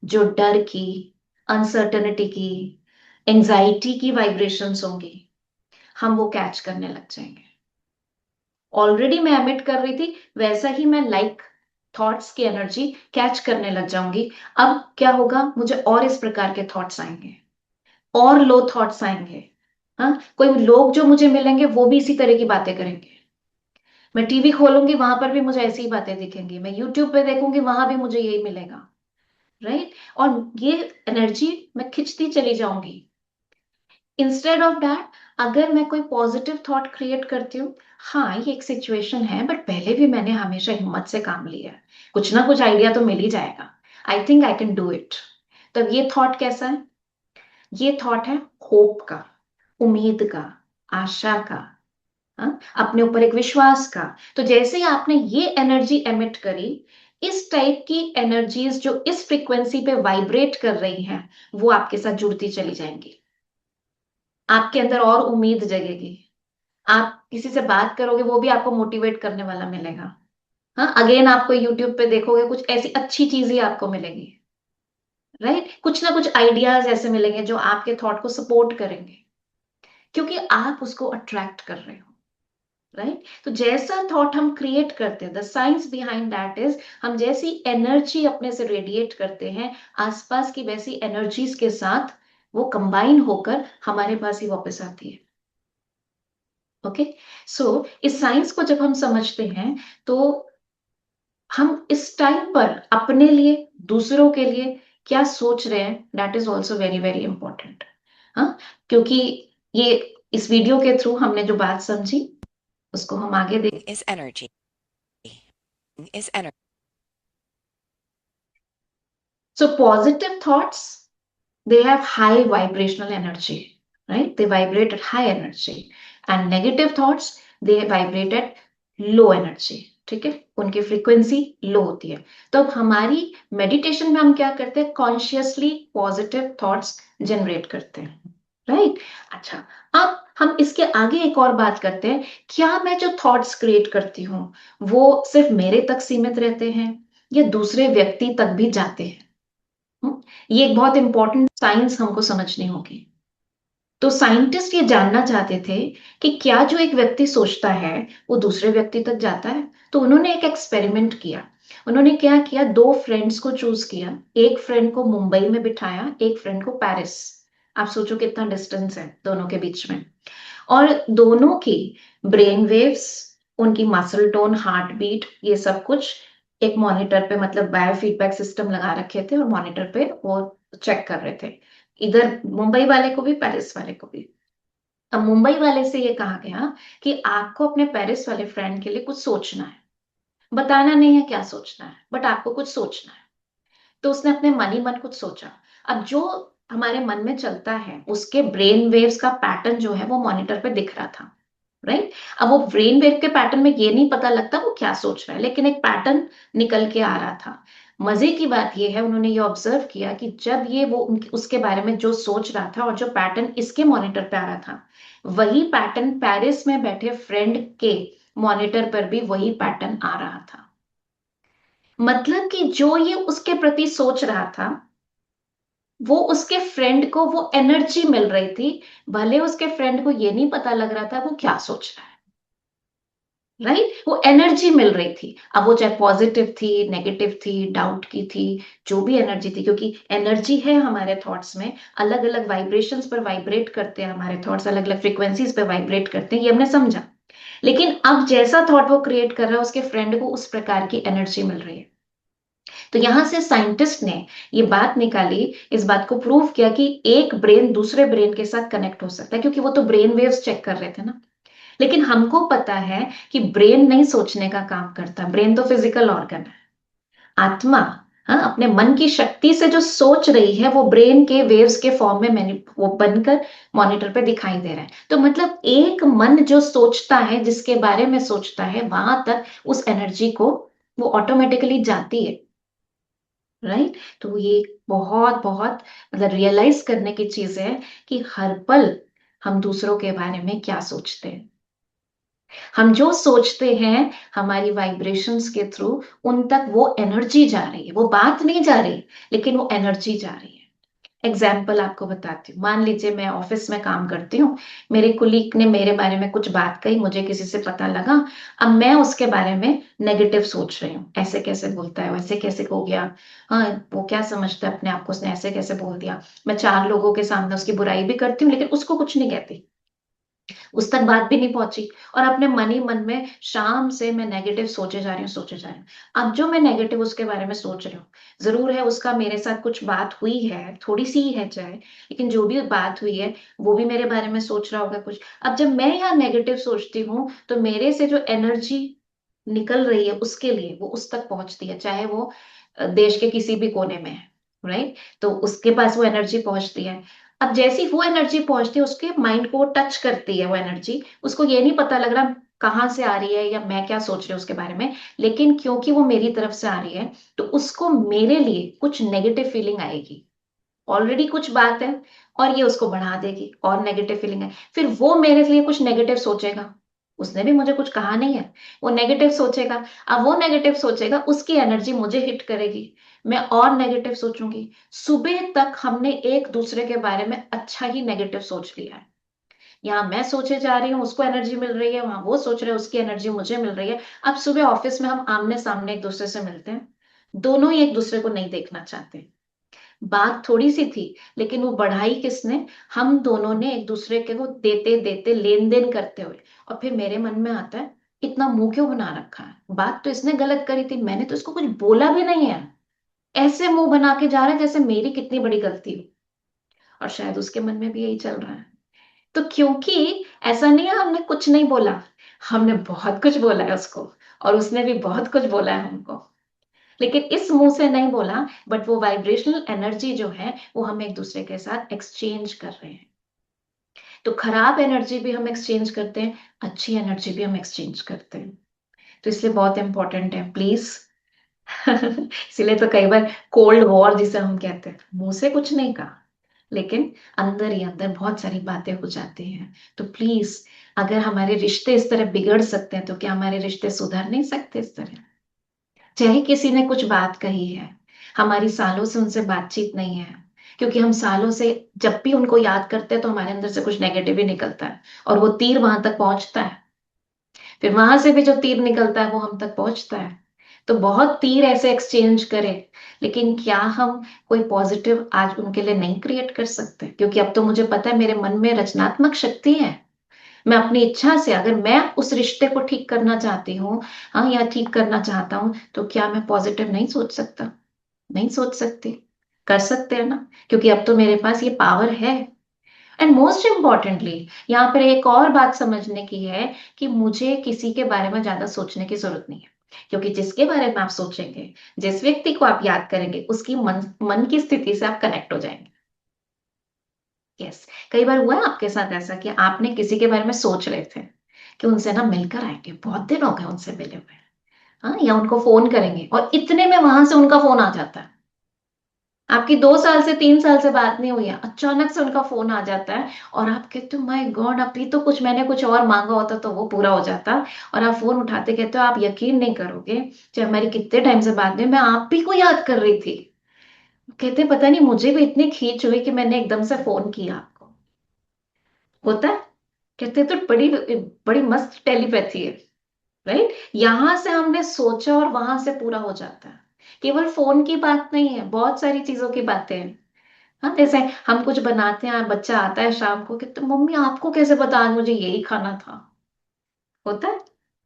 जो डर की अनसर्टेनिटी की एंजाइटी की वाइब्रेशंस होंगी हम वो कैच करने लग जाएंगे ऑलरेडी मैं एमिट कर रही थी वैसा ही मैं लाइक थॉट्स की एनर्जी कैच करने लग जाऊंगी अब क्या होगा मुझे और इस प्रकार के थॉट्स आएंगे और लो थॉट्स आएंगे हाँ कोई लोग जो मुझे मिलेंगे वो भी इसी तरह की बातें करेंगे मैं टीवी खोलूंगी वहां पर भी मुझे ऐसी ही बातें दिखेंगी मैं यूट्यूब पे देखूंगी वहां भी मुझे यही मिलेगा राइट और ये एनर्जी मैं खिंचती चली जाऊंगी इंस्टेड ऑफ दैट अगर मैं कोई पॉजिटिव थॉट क्रिएट करती हूँ हाँ ये एक सिचुएशन है बट पहले भी मैंने हमेशा हिम्मत से काम लिया है कुछ ना कुछ आइडिया तो मिल ही जाएगा I think I can do it तो अब ये थॉट कैसा है ये थॉट है होप का उम्मीद का आशा का हाँ? अपने ऊपर एक विश्वास का तो जैसे ही आपने ये एनर्जी एमिट करी इस टाइप की एनर्जीज जो इस फ्रीक्वेंसी पे वाइब्रेट कर रही हैं वो आपके साथ जुड़ती चली जाएंगी आपके अंदर और उम्मीद जगेगी आप किसी से बात करोगे वो भी आपको मोटिवेट करने वाला मिलेगा हाँ अगेन आपको यूट्यूब पे देखोगे कुछ ऐसी अच्छी चीजें आपको मिलेगी राइट कुछ ना कुछ आइडियाज ऐसे मिलेंगे जो आपके थॉट को सपोर्ट करेंगे क्योंकि आप उसको अट्रैक्ट कर रहे हो राइट तो जैसा थॉट हम क्रिएट करते हैं the science behind that is हम जैसी एनर्जी अपने से रेडिएट करते हैं आसपास की वैसी एनर्जीज के साथ वो कंबाइन होकर हमारे पास ही वापस आती है ओके सो इस साइंस को जब हम समझते हैं तो हम इस टाइम पर अपने लिए दूसरों के लिए क्या सोच रहे हैं that is also very very important हाँ क्योंकि ये इस वीडियो के थ्रू हमने जो बात समझी उसको हम आगे देख is energy. Is energy. So positive thoughts, they have high vibrational energy, right? They vibrate at high energy. And negative thoughts, they vibrate at low energy. ठीक है उनकी फ्रीक्वेंसी लो होती है तो अब हमारी मेडिटेशन में हम क्या करते हैं कॉन्शियसली पॉजिटिव थॉट्स जनरेट करते हैं राइट अच्छा अब हम इसके आगे एक और बात करते हैं क्या मैं जो थॉट्स क्रिएट करती हूँ वो सिर्फ मेरे तक सीमित रहते हैं या दूसरे व्यक्ति तक भी जाते हैं ये एक बहुत इंपॉर्टेंट साइंस हमको समझनी होगी तो साइंटिस्ट ये जानना चाहते थे कि क्या जो एक व्यक्ति सोचता है वो दूसरे व्यक्ति तक जाता है तो उन्होंने एक एक्सपेरिमेंट किया उन्होंने क्या किया दो फ्रेंड्स को चूज किया एक फ्रेंड को मुंबई में बिठाया एक फ्रेंड को पेरिस आप सोचो कितना डिस्टेंस है दोनों के बीच में और दोनों की ब्रेन वेव्स उनकी मसल टोन, हार्ट बीट, ये सब कुछ एक मॉनिटर पे, मतलब बायो फीडबैक सिस्टम लगा रखे थे और मॉनिटर पे वो चेक कर रहे थे, इधर मुंबई वाले को भी, पेरिस वाले को भी। अब मुंबई वाले से ये कहा गया कि आपको अपने पेरिस वाले फ्रेंड के लिए कुछ सोचना है, बताना नहीं है क्या सोचना है, बट आपको कुछ सोचना है। तो उसने अपने मन ही मन कुछ सोचा। अब जो हमारे मन में चलता है उसके ब्रेन वेव्स का पैटर्न जो है वो मॉनिटर पे दिख रहा था, राइट। अब वो ब्रेन वेव के पैटर्न में ये नहीं पता लगता वो क्या सोच रहा है, लेकिन एक पैटर्न निकल के आ रहा था। मजे की बात ये है, उन्होंने ये ऑब्जर्व किया कि जब ये वो उसके बारे में जो सोच रहा था और जो पैटर्न इसके मॉनिटर पे आ रहा था, वही पैटर्न पेरिस में बैठे फ्रेंड के मॉनिटर पर भी वही पैटर्न आ रहा था। मतलब कि जो ये उसके प्रति सोच रहा था, वो उसके फ्रेंड को वो एनर्जी मिल रही थी, भले उसके फ्रेंड को ये नहीं पता लग रहा था वो क्या सोच रहा है, राइट। वो एनर्जी मिल रही थी। अब वो चाहे पॉजिटिव थी, नेगेटिव थी, डाउट की थी, जो भी एनर्जी थी, क्योंकि एनर्जी है हमारे थॉट्स में, अलग अलग वाइब्रेशंस पर वाइब्रेट करते हैं हमारे थॉट्स, अलग अलग फ्रीक्वेंसीज पर वाइब्रेट करते हैं, ये हमने समझा। लेकिन अब जैसा थॉट वो क्रिएट कर रहा है, उसके फ्रेंड को उस प्रकार की एनर्जी मिल रही है। तो यहां से साइंटिस्ट ने ये बात निकाली, इस बात को प्रूव किया कि एक ब्रेन दूसरे ब्रेन के साथ कनेक्ट हो सकता है, क्योंकि वो तो ब्रेन वेव्स चेक कर रहे थे ना। लेकिन हमको पता है कि ब्रेन नहीं सोचने का काम करता, ब्रेन तो फिजिकल ऑर्गन है। आत्मा, हाँ, अपने मन की शक्ति से जो सोच रही है वो ब्रेन के वेव्स के फॉर्म में मैंने वो बनकर मॉनिटर पे दिखाई दे रहा है। तो मतलब एक मन जो सोचता है, जिसके बारे में सोचता है, वहां तक उस एनर्जी को वो ऑटोमेटिकली जाती है, राइट। तो ये बहुत बहुत मतलब रियलाइज करने की चीज है कि हर पल हम दूसरों के बारे में क्या सोचते हैं। हम जो सोचते हैं हमारी वाइब्रेशंस के थ्रू उन तक वो एनर्जी जा रही है, वो बात नहीं जा रही, लेकिन वो एनर्जी जा रही है। एग्जाम्पल आपको बताती हूँ। मान लीजिए मैं ऑफिस में काम करती हूँ, मेरे कुलीग ने मेरे बारे में कुछ बात कही, मुझे किसी से पता लगा, अब मैं उसके बारे में नेगेटिव सोच रही हूँ, ऐसे कैसे बोलता है, वैसे कैसे हो गया, हाँ वो क्या समझता है अपने आप को, उसने ऐसे कैसे बोल दिया। मैं चार लोगों के सामने उसकी बुराई भी करती हूँ, लेकिन उसको कुछ नहीं कहती, उस तक बात भी नहीं पहुंची, और अपने मन ही मन में शाम से मैं नेगेटिव सोचे जा रही हूँ, सोचे जा रही हूँ। अब जो मैं नेगेटिव उसके बारे में सोच रही हूँ, जरूर है उसका मेरे साथ कुछ बात हुई है, थोड़ी सी ही है चाहे, लेकिन जो भी बात हुई है वो भी मेरे बारे में सोच रहा होगा कुछ। अब जब मैं यहाँ नेगेटिव सोचती हूँ तो मेरे से जो एनर्जी निकल रही है उसके लिए वो उस तक पहुंचती है, चाहे वो देश के किसी भी कोने में है, राइट। तो उसके पास वो एनर्जी पहुंचती है। अब जैसी वो एनर्जी पहुंचती है उसके माइंड को टच करती है वो एनर्जी, उसको ये नहीं पता लग रहा कहाँ से आ रही है या मैं क्या सोच रही हूँ उसके बारे में, लेकिन क्योंकि वो मेरी तरफ से आ रही है तो उसको मेरे लिए कुछ नेगेटिव फीलिंग आएगी। ऑलरेडी कुछ बात है और ये उसको बढ़ा देगी और नेगेटिव फीलिंग है, फिर वो मेरे लिए कुछ नेगेटिव सोचेगा, उसने भी मुझे कुछ कहा नहीं है, वो नेगेटिव सोचेगा। अब वो नेगेटिव सोचेगा, उसकी एनर्जी मुझे हिट करेगी, मैं और नेगेटिव सोचूंगी। सुबह तक हमने एक दूसरे के बारे में अच्छा ही नेगेटिव सोच लिया है। यहाँ मैं सोचे जा रही हूँ, उसको एनर्जी मिल रही है, वहां वो सोच रहे हैं, उसकी एनर्जी मुझे मिल रही है। अब सुबह ऑफिस में हम आमने सामने एक दूसरे से मिलते हैं, दोनों ही एक दूसरे को नहीं देखना चाहते, बात थोड़ी सी थी लेकिन वो बढ़ाई किसने, हम दोनों ने एक दूसरे के को देते देते लेन देन करते हुए। और फिर मेरे मन में आता है इतना मुंह क्यों बना रखा है, बात तो इसने गलत करी थी, मैंने तो इसको कुछ बोला भी नहीं है, ऐसे मुंह बना के जा रहा है जैसे मेरी कितनी बड़ी गलती हो। और शायद उसके मन में भी यही चल रहा है। तो क्योंकि ऐसा नहीं है हमने कुछ नहीं बोला, हमने बहुत कुछ बोला है उसको, और उसने भी बहुत कुछ बोला है हमको, लेकिन इस मुंह से नहीं बोला, बट वो वाइब्रेशनल एनर्जी जो है वो हम एक दूसरे के साथ एक्सचेंज कर रहे हैं। तो खराब एनर्जी भी हम एक्सचेंज करते हैं, अच्छी एनर्जी भी हम एक्सचेंज करते हैं। तो इसलिए बहुत इंपॉर्टेंट है प्लीज। इसलिए तो कई बार कोल्ड वॉर जिसे हम कहते हैं, मुंह से कुछ नहीं कहा लेकिन अंदर ही अंदर बहुत सारी बातें हो जाती हैं। तो प्लीज, अगर हमारे रिश्ते इस तरह बिगड़ सकते हैं तो क्या हमारे रिश्ते सुधर नहीं सकते इस तरह? चाहे किसी ने कुछ बात कही है, हमारी सालों से उनसे बातचीत नहीं है, क्योंकि हम सालों से जब भी उनको याद करते हैं तो हमारे अंदर से कुछ नेगेटिव ही निकलता है और वो तीर वहां तक पहुंचता है, फिर वहां से भी जो तीर निकलता है वो हम तक पहुंचता है। तो बहुत तीर ऐसे एक्सचेंज करें, लेकिन क्या हम कोई पॉजिटिव आज उनके लिए नहीं क्रिएट कर सकते? क्योंकि अब तो मुझे पता है मेरे मन में रचनात्मक शक्ति है, मैं अपनी इच्छा से अगर मैं उस रिश्ते को ठीक करना चाहती हूँ, हाँ, या ठीक करना चाहता हूँ, तो क्या मैं पॉजिटिव नहीं सोच सकता? नहीं सोच सकती? कर सकते हैं ना, क्योंकि अब तो मेरे पास ये पावर है। एंड मोस्ट इम्पॉर्टेंटली यहाँ पर एक और बात समझने की है कि मुझे किसी के बारे में ज्यादा सोचने की जरूरत नहीं है, क्योंकि जिसके बारे में आप सोचेंगे, जिस व्यक्ति को आप याद करेंगे, उसकी मन की स्थिति से आप कनेक्ट हो जाएंगे। यस, कई बार हुआ है आपके साथ ऐसा कि आपने किसी के बारे में सोच रहे थे कि उनसे ना मिलकर आएंगे, बहुत दिन हो गए उनसे मिले हुए, हाँ, या उनको फोन करेंगे, और इतने में वहां से उनका फोन आ जाता है। आपकी 2 साल से 3 साल से बात नहीं हुई है, अचानक से उनका फोन आ जाता है, और आप कहते हो माय गॉड, अभी तो कुछ मैंने कुछ और मांगा होता तो वो पूरा हो जाता। और आप फोन उठाते कहते हो, आप यकीन नहीं करोगे, चाहे हमारी कितने टाइम से बात नहीं, मैं आप ही को याद कर रही थी। कहते पता नहीं मुझे भी इतनी खींच हुई कि मैंने एकदम से फोन किया आपको। होता है। कहते तो बड़ी बड़ी मस्त टेलीपैथी है, राइट? यहां से हमने सोचा और वहां से पूरा हो जाता है। केवल फोन की बात नहीं है, बहुत सारी चीजों की बातें हैं। हाँ, जैसे हम कुछ बनाते हैं, बच्चा आता है शाम को, कहते मम्मी आपको कैसे पता आज मुझे यही खाना था। होता है,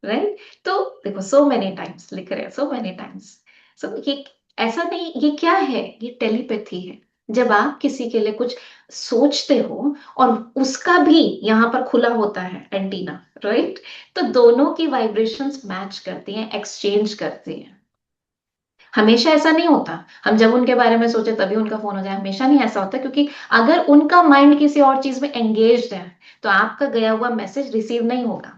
राइट? तो देखो, सो मेनी टाइम्स लिख रहे हैं, सो मेनी टाइम्स। सो ये ऐसा नहीं, ये क्या है? ये टेलीपैथी है। जब आप किसी के लिए कुछ सोचते हो और उसका भी यहाँ पर खुला होता है एंटीना, राइट? तो दोनों की वाइब्रेशंस मैच करती हैं, एक्सचेंज करती हैं। हमेशा ऐसा नहीं होता हम जब उनके बारे में सोचे तभी उनका फोन हो जाए, हमेशा नहीं ऐसा होता, क्योंकि अगर उनका माइंड किसी और चीज में एंगेज्ड है तो आपका गया हुआ मैसेज रिसीव नहीं होगा।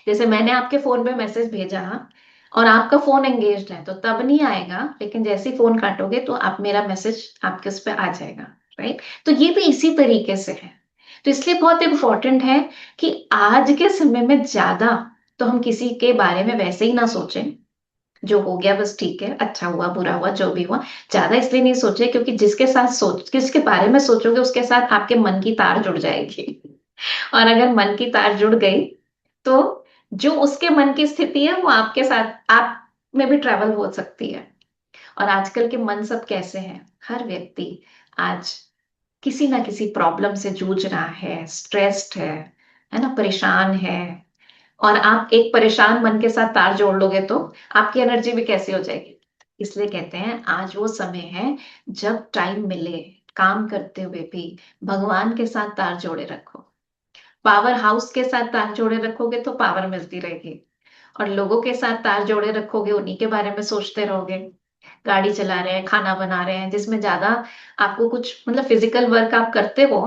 जैसे मैंने आपके फोन पे मैसेज भेजा और आपका फोन एंगेज्ड है तो तब नहीं आएगा, लेकिन जैसे ही फोन काटोगे तो आप मेरा मैसेज आपके उस पर आ जाएगा, राइट? तो ये भी इसी तरीके से है। तो इसलिए बहुत इंपॉर्टेंट है कि आज के समय में ज्यादा तो हम किसी के बारे में वैसे ही ना सोचें, जो हो गया बस ठीक है, अच्छा हुआ बुरा हुआ जो भी हुआ। ज्यादा इसलिए नहीं सोचे क्योंकि जिसके बारे में सोचोगे उसके साथ आपके मन की तार जुड़ जाएगी। और अगर मन की तार जुड़ गई तो जो उसके मन की स्थिति है वो आपके साथ आप में भी ट्रेवल हो सकती है। और आजकल के मन सब कैसे हैं? हर व्यक्ति आज किसी ना किसी प्रॉब्लम से जूझ रहा है, स्ट्रेस्ड है ना, परेशान है। और आप एक परेशान मन के साथ तार जोड़ लोगे तो आपकी एनर्जी भी कैसी हो जाएगी। इसलिए कहते हैं आज वो समय है जब टाइम मिले, काम करते हुए भी भगवान के साथ तार जोड़े रखो। पावर हाउस के साथ तार जोड़े रखोगे तो पावर मिलती रहेगी, और लोगों के साथ तार जोड़े रखोगे, उन्हीं के बारे में सोचते रहोगे। गाड़ी चला रहे हैं, खाना बना रहे हैं, जिसमें ज्यादा आपको कुछ मतलब फिजिकल वर्क आप करते हो,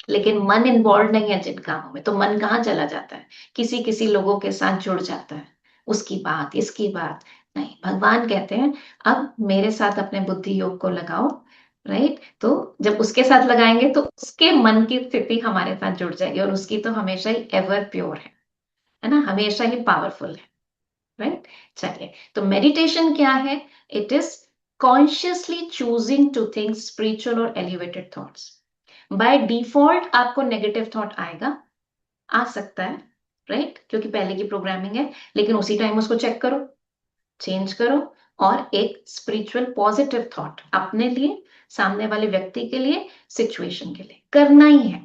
लेकिन मन इन्वॉल्व नहीं है जिन कामों में, तो मन कहाँ चला जाता है? किसी किसी लोगों के साथ जुड़ जाता है, उसकी बात इसकी बात। नहीं, भगवान कहते हैं अब मेरे साथ अपने बुद्धि योग को लगाओ, राइट? तो जब उसके साथ लगाएंगे तो उसके मन की स्थिति हमारे साथ जुड़ जाएगी, और उसकी तो हमेशा ही एवर प्योर है ना, हमेशा ही पावरफुल है, राइट? चलिए, तो मेडिटेशन क्या है? It is consciously choosing to think spiritual और एलिवेटेड थॉट्स। बाय डिफॉल्ट आपको नेगेटिव थॉट आएगा, आ सकता है, राइट? क्योंकि पहले की प्रोग्रामिंग है, लेकिन उसी टाइम उसको चेक करो, चेंज करो, और एक स्पिरिचुअल पॉजिटिव थॉट अपने लिए, सामने वाले व्यक्ति के लिए, सिचुएशन के लिए करना ही है,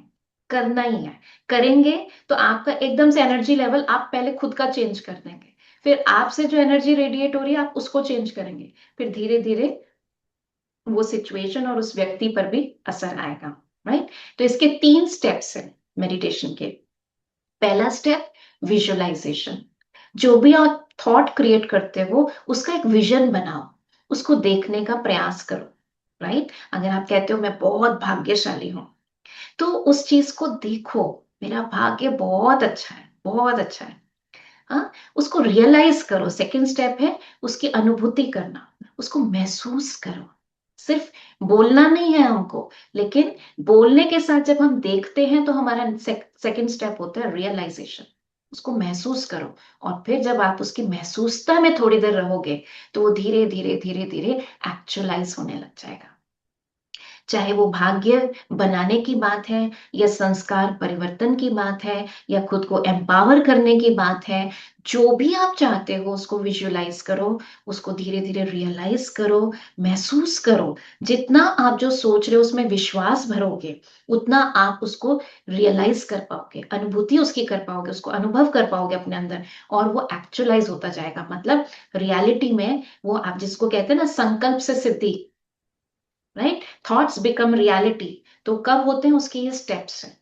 करना ही है। करेंगे तो आपका एकदम से एनर्जी लेवल आप पहले खुद का चेंज कर देंगे, फिर आपसे जो एनर्जी रेडिएट हो रही है आप उसको चेंज करेंगे, फिर धीरे धीरे वो सिचुएशन और उस व्यक्ति पर भी असर आएगा, राइट? तो इसके 3 स्टेप्स हैं मेडिटेशन के। पहला स्टेप, विजुअलाइजेशन। जो भी आप थॉट क्रिएट करते हो उसका एक विजन बनाओ, उसको देखने का प्रयास करो, राइट? अगर आप कहते हो मैं बहुत भाग्यशाली हूं, तो उस चीज को देखो, मेरा भाग्य बहुत अच्छा है, बहुत अच्छा है। हाँ, उसको रियलाइज करो। सेकंड स्टेप है उसकी अनुभूति करना, उसको महसूस करो। सिर्फ बोलना नहीं है हमको, लेकिन बोलने के साथ जब हम देखते हैं तो हमारा सेकंड स्टेप होता है रियलाइजेशन। उसको महसूस करो, और फिर जब आप उसकी महसूसता में थोड़ी देर रहोगे तो वो धीरे धीरे धीरे धीरे एक्चुअलाइज होने लग जाएगा। चाहे वो भाग्य बनाने की बात है, या संस्कार परिवर्तन की बात है, या खुद को एम्पावर करने की बात है, जो भी आप चाहते हो उसको विजुअलाइज करो, उसको धीरे धीरे रियलाइज करो, महसूस करो। जितना आप जो सोच रहे हो उसमें विश्वास भरोगे, उतना आप उसको रियलाइज कर पाओगे, अनुभूति उसकी कर पाओगे, उसको अनुभव कर पाओगे अपने अंदर, और वो एक्चुअलाइज होता जाएगा। मतलब रियलिटी में वो, आप जिसको कहते हैं ना संकल्प से सिद्धि, राइट, थॉट्स बिकम रियलिटी। तो कब होते हैं, उसके ये स्टेप्स हैं।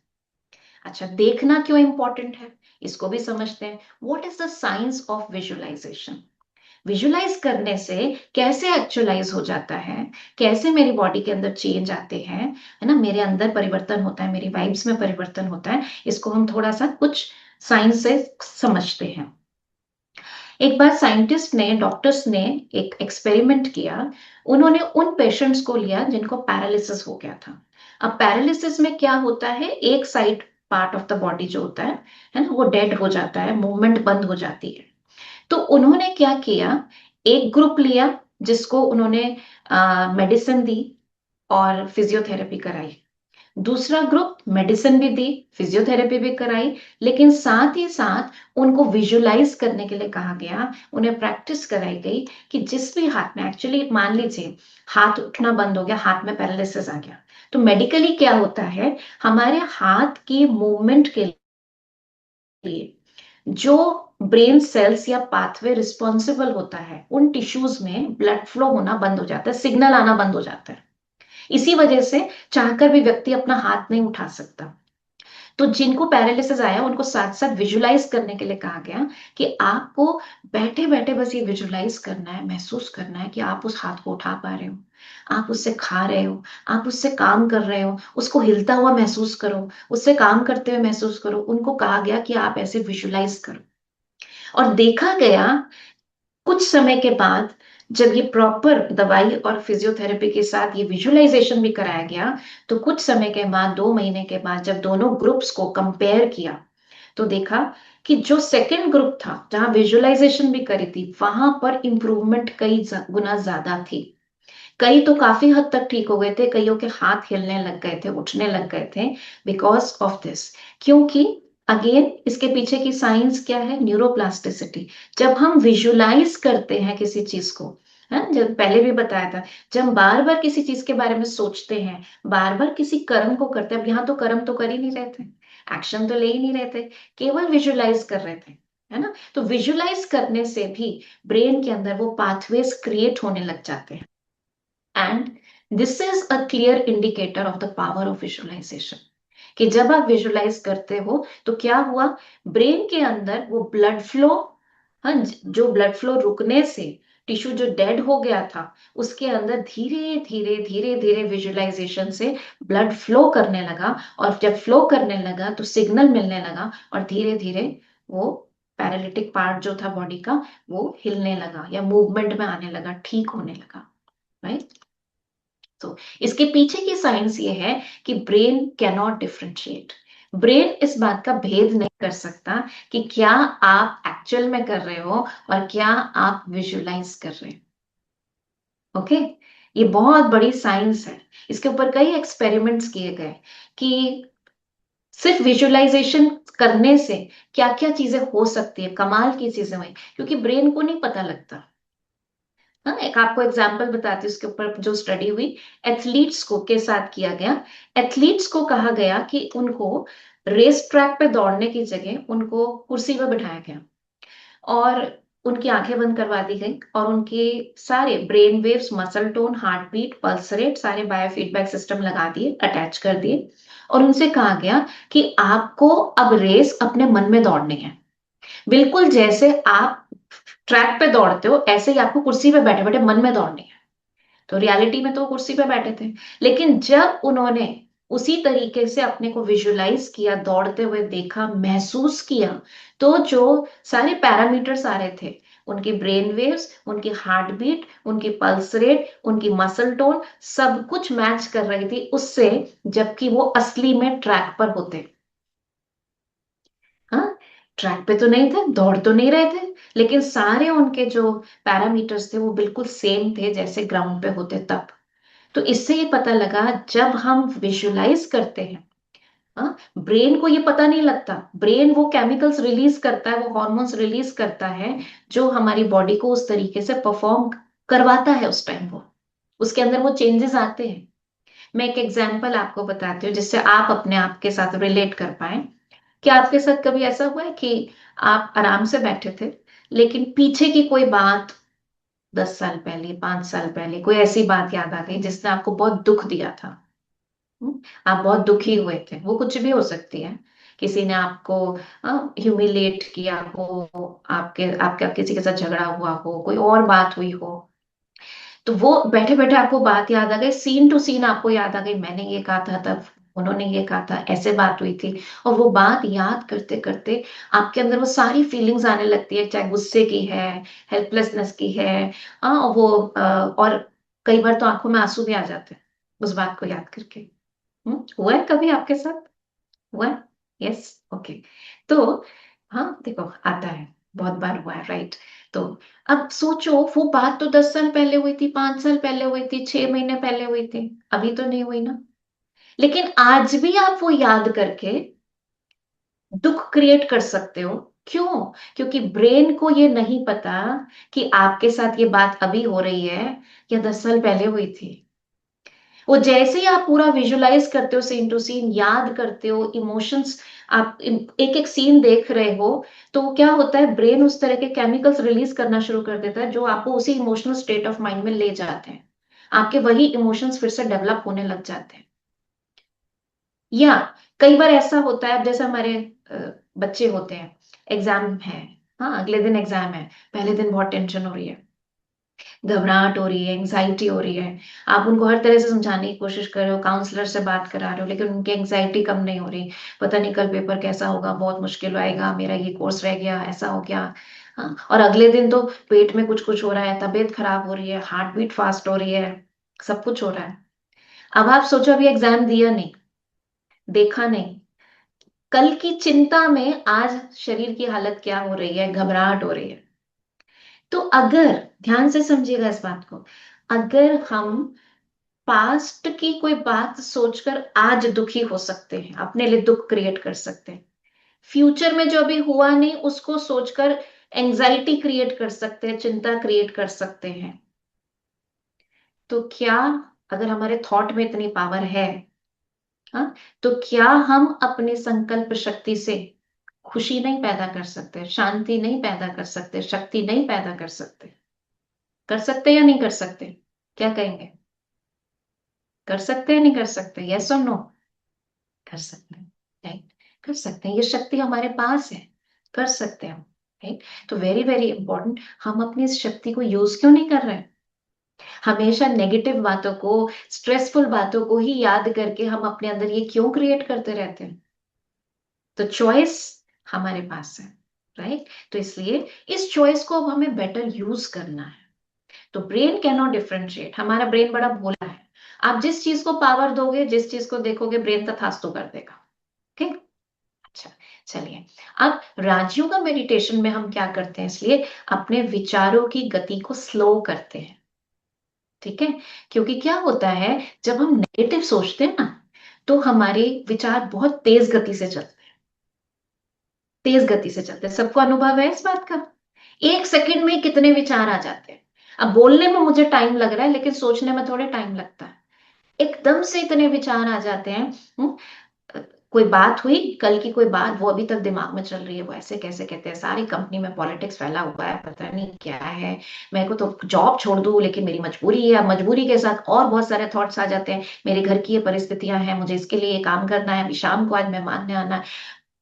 अच्छा, देखना क्यों इंपॉर्टेंट है, इसको भी समझते हैं। What is the science of visualization? Visualize करने से कैसे एक्चुअलाइज हो जाता है, कैसे मेरी बॉडी के अंदर चेंज आते हैं, है ना, मेरे अंदर परिवर्तन होता है, मेरी वाइब्स में परिवर्तन होता है, इसको हम थोड़ा सा कुछ साइंस से समझते हैं। एक बार साइंटिस्ट ने, डॉक्टर्स ने एक एक्सपेरिमेंट किया। उन्होंने उन पेशेंट्स को लिया जिनको पैरालिसिस हो गया था। अब पैरालिसिस में क्या होता है, एक side part of the body जो होता है ना, वो डेड हो जाता है, मूवमेंट बंद हो जाती है। तो उन्होंने क्या किया, एक ग्रुप लिया जिसको उन्होंने मेडिसिन दी और फिजियोथेरेपी कराई। दूसरा ग्रुप मेडिसिन भी दी, फिजियोथेरेपी भी कराई, लेकिन साथ ही साथ उनको विजुअलाइज करने के लिए कहा गया, उन्हें प्रैक्टिस कराई गई कि जिस भी हाथ में, एक्चुअली मान लीजिए हाथ उठना बंद हो गया, हाथ में पैरालिसिस आ गया, तो मेडिकली क्या होता है, हमारे हाथ की मूवमेंट के लिए जो ब्रेन सेल्स या पाथवे रिस्पॉन्सिबल होता है, उन टिश्यूज में ब्लड फ्लो होना बंद हो जाता है, सिग्नल आना बंद हो जाता है। इसी वजह से चाहकर भी व्यक्ति अपना हाथ नहीं उठा सकता। तो जिनको पैरालिसिस आया उनको साथ साथ विजुलाइज करने के लिए कहा गया कि आपको बैठे बैठे बस ये विजुलाइज करना है, महसूस करना है कि आप उस हाथ को उठा पा रहे हो, आप उससे खा रहे हो, आप उससे काम कर रहे हो, उसको हिलता हुआ महसूस करो, उससे काम करते हुए महसूस करो। उनको कहा गया कि आप ऐसे विजुलाइज करो। और देखा गया कुछ समय के बाद, जब ये प्रॉपर दवाई और फिजियोथेरेपी के साथ ये विजुअलाइजेशन भी कराया गया, तो कुछ समय के बाद, 2 महीने के बाद, जब दोनों ग्रुप्स को कंपेयर किया, तो देखा कि जो सेकंड ग्रुप था जहां विजुअलाइजेशन भी करी थी, वहां पर इंप्रूवमेंट कई गुना ज्यादा थी। कई तो काफी हद तक ठीक हो गए थे, कईयों के हाथ हिलने लग गए थे, उठने लग गए थे, बिकॉज ऑफ दिस। क्योंकि अगेन इसके पीछे की साइंस क्या है, न्यूरोप्लास्टिसिटी। जब हम विजुलाइज करते हैं किसी चीज को, है, जब पहले भी बताया था, जब हम बार बार किसी चीज के बारे में सोचते हैं, बार बार किसी कर्म को करते हैं, अब यहाँ तो कर्म तो कर ही नहीं रहे थे, एक्शन तो ले ही नहीं रहे थे, केवल विजुलाइज कर रहे थे, है ना। तो विजुलाइज करने से भी ब्रेन के अंदर वो पाथवेज क्रिएट होने लग जाते हैं। And this is a clear indicator of the power of visualization. कि जब आप विजुलाइज करते हो तो क्या हुआ, ब्रेन के अंदर वो ब्लड फ्लो, हाँ, जो ब्लड फ्लो रुकने से टिश्यू जो डेड हो गया था, उसके अंदर धीरे धीरे धीरे धीरे विजुलाइजेशन से ब्लड फ्लो करने लगा, और जब फ्लो करने लगा तो सिग्नल मिलने लगा, और धीरे धीरे वो पैरालिटिक पार्ट जो था बॉडी का, वो हिलने लगा या मूवमेंट में आने लगा, ठीक होने लगा, राइट। तो इसके पीछे की साइंस ये है कि ब्रेन कैनॉट डिफरेंशिएट। ब्रेन इस बात का भेद नहीं कर सकता कि क्या आप एक्चुअल में कर रहे हो और क्या आप विजुलाइज कर रहे हो। ओके, ये बहुत बड़ी साइंस है। इसके ऊपर कई एक्सपेरिमेंट्स किए गए कि सिर्फ विजुअलाइजेशन करने से क्या क्या चीजें हो सकती है, कमाल की चीजें हुई, क्योंकि ब्रेन को नहीं पता लगता। हाँ, एक आपको एग्जाम्पल बताती हूँ उसके ऊपर जो स्टडी हुई, एथलीट्स को के साथ किया गया। एथलीट्स को कहा गया कि उनको रेस ट्रैक पे दौड़ने की जगह उनको कुर्सी पे बिठाया गया, और उनकी आंखें बंद करवा दी गई, और उनके सारे brain waves, muscle tone, heart beat, pulse rate, सारे बायोफीडबैक सिस्टम लगा दिए, अटैच कर दिए, और उनसे कहा गया कि आपको अब रेस अपने मन में दौड़नी है। बिल्कुल जैसे आप ट्रैक पे दौड़ते हो, ऐसे ही आपको कुर्सी पे बैठे बैठे मन में दौड़नी है। तो रियलिटी में तो वो कुर्सी पे बैठे थे, लेकिन जब उन्होंने उसी तरीके से अपने को विजुलाइज किया, दौड़ते हुए देखा, महसूस किया, तो जो सारे पैरामीटर्स आ रहे थे, उनकी ब्रेन वेव्स, उनकी हार्ट बीट, उनकी पल्स रेट, उनकी मसल टोन, सब कुछ मैच कर रही थी उससे, जबकि वो असली में ट्रैक पर होते। हाँ, ट्रैक पे तो नहीं थे, दौड़ तो नहीं रहे थे, लेकिन सारे उनके जो पैरामीटर्स थे वो बिल्कुल सेम थे जैसे ग्राउंड पे होते तब। तो इससे ये पता लगा जब हम विजुलाइज करते हैं, ब्रेन को ये पता नहीं लगता, ब्रेन वो केमिकल्स रिलीज करता है, वो हार्मोन्स रिलीज करता है जो हमारी बॉडी को उस तरीके से परफॉर्म करवाता है उस टाइम, वो उसके अंदर वो चेंजेस आते हैं। मैं एक एग्जांपल आपको बताती हूँ जिससे आप अपने आप के साथ रिलेट कर पाए। क्या आपके साथ कभी ऐसा हुआ है कि आप आराम से बैठे थे, लेकिन पीछे की कोई बात, 10 साल पहले, 5 साल पहले कोई ऐसी बात याद आ गई जिसने आपको बहुत दुख दिया था? आप बहुत दुखी हुए थे, वो कुछ भी हो सकती है। किसी ने आपको ह्यूमिलेट किया हो, आपके आपका किसी के साथ झगड़ा हुआ हो, कोई और बात हुई हो, तो वो बैठे बैठे आपको बात याद आ गई, सीन टू सीन आपको याद आ गई, मैंने ये कहा था तब, उन्होंने ये कहा था, ऐसे बात हुई थी। और वो बात याद करते करते आपके अंदर वो सारी फीलिंग्स आने लगती है, चाहे गुस्से की है, हेल्पलेसनेस की है, और कई बार तो आंखों में आंसू भी आ जाते हैं उस बात को याद करके। हुआ है कभी आपके साथ? हुआ है? Yes, okay. तो हाँ देखो, आता है, बहुत बार हुआ है, राइट? तो अब सोचो, वो बात तो 10 साल पहले हुई थी, 5 साल पहले हुई थी, 6 महीने पहले हुई थी, अभी तो नहीं हुई ना। लेकिन आज भी आप वो याद करके दुख क्रिएट कर सकते हो। क्यों? क्योंकि ब्रेन को ये नहीं पता कि आपके साथ ये बात अभी हो रही है या 10 साल पहले हुई थी। वो जैसे ही आप पूरा विजुलाइज करते हो, सीन टू सीन याद करते हो, इमोशंस, आप एक एक सीन देख रहे हो, तो क्या होता है, ब्रेन उस तरह के केमिकल्स रिलीज करना शुरू कर देता है जो आपको उसी इमोशनल स्टेट ऑफ माइंड में ले जाते हैं। आपके वही इमोशंस फिर से डेवलप होने लग जाते हैं। या कई बार ऐसा होता है, अब जैसे हमारे बच्चे होते हैं, एग्जाम है, हाँ अगले दिन एग्जाम है, पहले दिन बहुत टेंशन हो रही है, घबराहट हो रही है, एंग्जाइटी हो रही है, आप उनको हर तरह से समझाने की कोशिश कर रहे हो, काउंसलर से बात करा रहे हो, लेकिन उनकी एंग्जाइटी कम नहीं हो रही। पता नहीं कल पेपर कैसा होगा, बहुत मुश्किल आएगा, मेरा ये कोर्स रह गया, ऐसा हो गया। हाँ, और अगले दिन तो पेट में कुछ कुछ हो रहा है, तबीयत खराब हो रही है, हार्ट बीट फास्ट हो रही है, सब कुछ हो रहा है। अब आप सोचो, अभी एग्जाम दिया नहीं, देखा नहीं, कल की चिंता में आज शरीर की हालत क्या हो रही है, घबराहट हो रही है। तो अगर, ध्यान से समझिएगा इस बात को, अगर हम पास्ट की कोई बात सोचकर आज दुखी हो सकते हैं, अपने लिए दुख क्रिएट कर सकते हैं, फ्यूचर में जो अभी हुआ नहीं उसको सोचकर एंजाइटी क्रिएट कर सकते हैं, चिंता क्रिएट कर सकते हैं, तो क्या, अगर हमारे थॉट में इतनी पावर है, हाँ, तो क्या हम अपनी संकल्प शक्ति से खुशी नहीं पैदा कर सकते, शांति नहीं पैदा कर सकते, शक्ति नहीं पैदा कर सकते या नहीं कर सकते? क्या कहेंगे? कर सकते हैं, नहीं कर सकते? यस और नो? कर सकते हैं, राइट? कर सकते हैं, ये शक्ति हमारे पास है, कर सकते हैं हम, राइट? तो वेरी वेरी इंपॉर्टेंट, हम अपनी इस शक्ति को यूज क्यों नहीं कर रहे हैं? हमेशा नेगेटिव बातों को, स्ट्रेसफुल बातों को ही याद करके हम अपने अंदर ये क्यों क्रिएट करते रहते हैं? तो चॉइस हमारे पास है, राइट? तो इसलिए इस चॉइस को अब हमें बेटर यूज करना है। तो ब्रेन कैन नॉट डिफरेंशिएट, हमारा ब्रेन बड़ा भोला है। आप जिस चीज को पावर दोगे, जिस चीज को देखोगे, ब्रेन तथास्तु कर देगा। ओके, अच्छा, चलिए। अब राजयोगा मेडिटेशन में हम क्या करते हैं, इसलिए अपने विचारों की गति को स्लो करते हैं, ठीक है? क्योंकि क्या होता है, जब हम नेगेटिव सोचते हैं ना, तो हमारे विचार बहुत तेज गति से चलते हैं, तेज गति से चलते हैं। सबको अनुभव है इस बात का? 1 सेकंड में कितने विचार आ जाते हैं। अब बोलने में मुझे टाइम लग रहा है, लेकिन सोचने में थोड़े टाइम लगता है। एकदम से इतने विचार आ जाते हैं। कोई बात हुई, कल की कोई बात, वो अभी तक दिमाग में चल रही है, वो ऐसे कैसे कहते हैं, सारी कंपनी में पॉलिटिक्स फैला हुआ है, पता नहीं क्या है, मेरे को तो जॉब छोड़ दूं लेकिन मेरी मजबूरी है। अब मजबूरी के साथ और बहुत सारे थॉट्स आ जाते हैं, मेरे घर की ये परिस्थितियां हैं, मुझे इसके लिए ये काम करना है, अभी शाम को आज मेहमान ने आना है,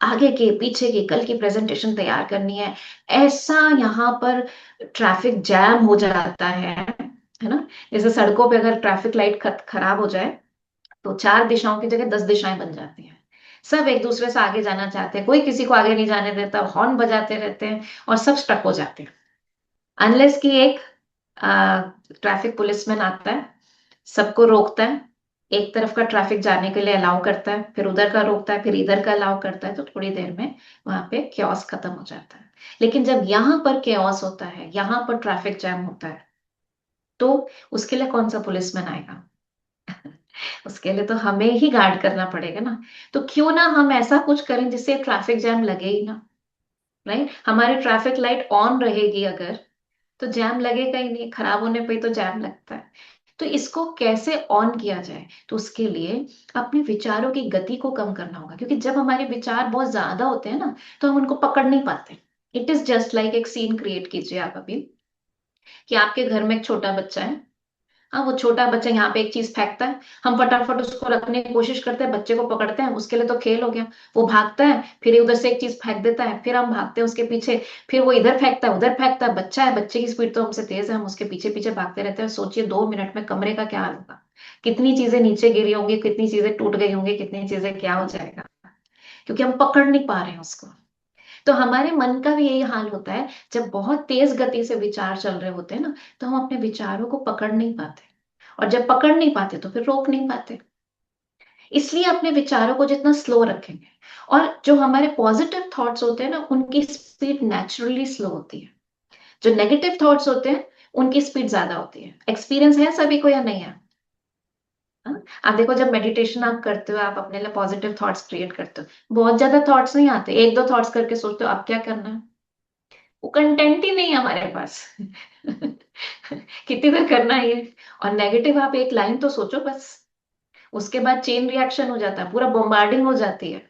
आगे के पीछे की कल की प्रेजेंटेशन तैयार करनी है। ऐसा यहाँ पर ट्रैफिक जैम हो जाता है ना? जैसे सड़कों पे अगर ट्रैफिक लाइट खराब हो जाए, तो 4 दिशाओं की जगह 10 दिशाएं बन जाती हैं। सब एक दूसरे से आगे जाना चाहते हैं, कोई किसी को आगे नहीं जाने देता, हॉर्न बजाते रहते हैं, और सब स्टक हो जाते हैं। अनलेस कि एक ट्रैफिक पुलिसमैन आता है, सबको रोकता है, एक तरफ का ट्रैफिक जाने के लिए अलाउ करता है, फिर उधर का रोकता है, फिर इधर का अलाउ करता है, तो थोड़ी देर में वहां पे क्योस खत्म हो जाता है। लेकिन जब यहाँ पर क्योस होता है, यहाँ पर ट्रैफिक जैम होता है, तो उसके लिए कौन सा पुलिसमैन आएगा? उसके लिए तो हमें ही गार्ड करना पड़ेगा ना। तो क्यों ना हम ऐसा कुछ करें जिससे ट्रैफिक जैम लगे ही ना। राइट, हमारी ट्रैफिक लाइट ऑन रहेगी अगर, तो जैम लगेगा ही नहीं, खराब होने पे ही तो जैम लगता है। तो इसको कैसे ऑन किया जाए, तो उसके लिए अपने विचारों की गति को कम करना होगा, क्योंकि जब हमारे विचार बहुत ज्यादा होते हैं ना, तो हम उनको पकड़ नहीं पाते। इट इज जस्ट लाइक एक सीन क्रिएट कीजिए आप अभी, कि आपके घर में एक छोटा बच्चा है। हाँ, वो छोटा बच्चा यहाँ पे एक चीज फेंकता है, हम फटाफट उसको रखने की कोशिश करते हैं, बच्चे को पकड़ते हैं, उसके लिए तो खेल हो गया। वो भागता है, फिर उधर से एक चीज फेंक देता है, फिर हम भागते हैं उसके पीछे, फिर वो इधर फेंकता है उधर फेंकता है। बच्चा है, बच्चे की स्पीड तो हमसे तेज है, हम उसके पीछे पीछे भागते रहते हैं। सोचिए 2 मिनट में कमरे का क्या हाल होगा, कितनी चीजें नीचे गिरी होंगी, कितनी चीजें टूट गई होंगी, कितनी चीजें क्या हो जाएगा, क्योंकि हम पकड़ नहीं पा रहे हैं उसको। तो हमारे मन का भी यही हाल होता है, जब बहुत तेज गति से विचार चल रहे होते हैं ना, तो हम अपने विचारों को पकड़ नहीं पाते, और जब पकड़ नहीं पाते तो फिर रोक नहीं पाते। इसलिए अपने विचारों को जितना स्लो रखेंगे, और जो हमारे पॉजिटिव थॉट्स होते हैं ना, उनकी स्पीड नेचुरली स्लो होती है। जो नेगेटिव थॉट्स होते हैं, उनकी स्पीड ज्यादा होती है। एक्सपीरियंस है सभी को या नहीं है? हाँ? आप देखो, जब मेडिटेशन आप करते हो, आप अपने लिए पॉजिटिव थॉट्स क्रिएट करते हो, बहुत ज्यादा थॉट्स नहीं आते, एक दो थॉट्स करके सोचते हो अब क्या करना है। वो कंटेंट ही नहीं है हमारे पास। कितनी देर करना है ये। और नेगेटिव आप एक लाइन तो सोचो बस, उसके बाद चेन रिएक्शन हो जाता है, पूरा बॉम्बार्डिंग हो जाती है।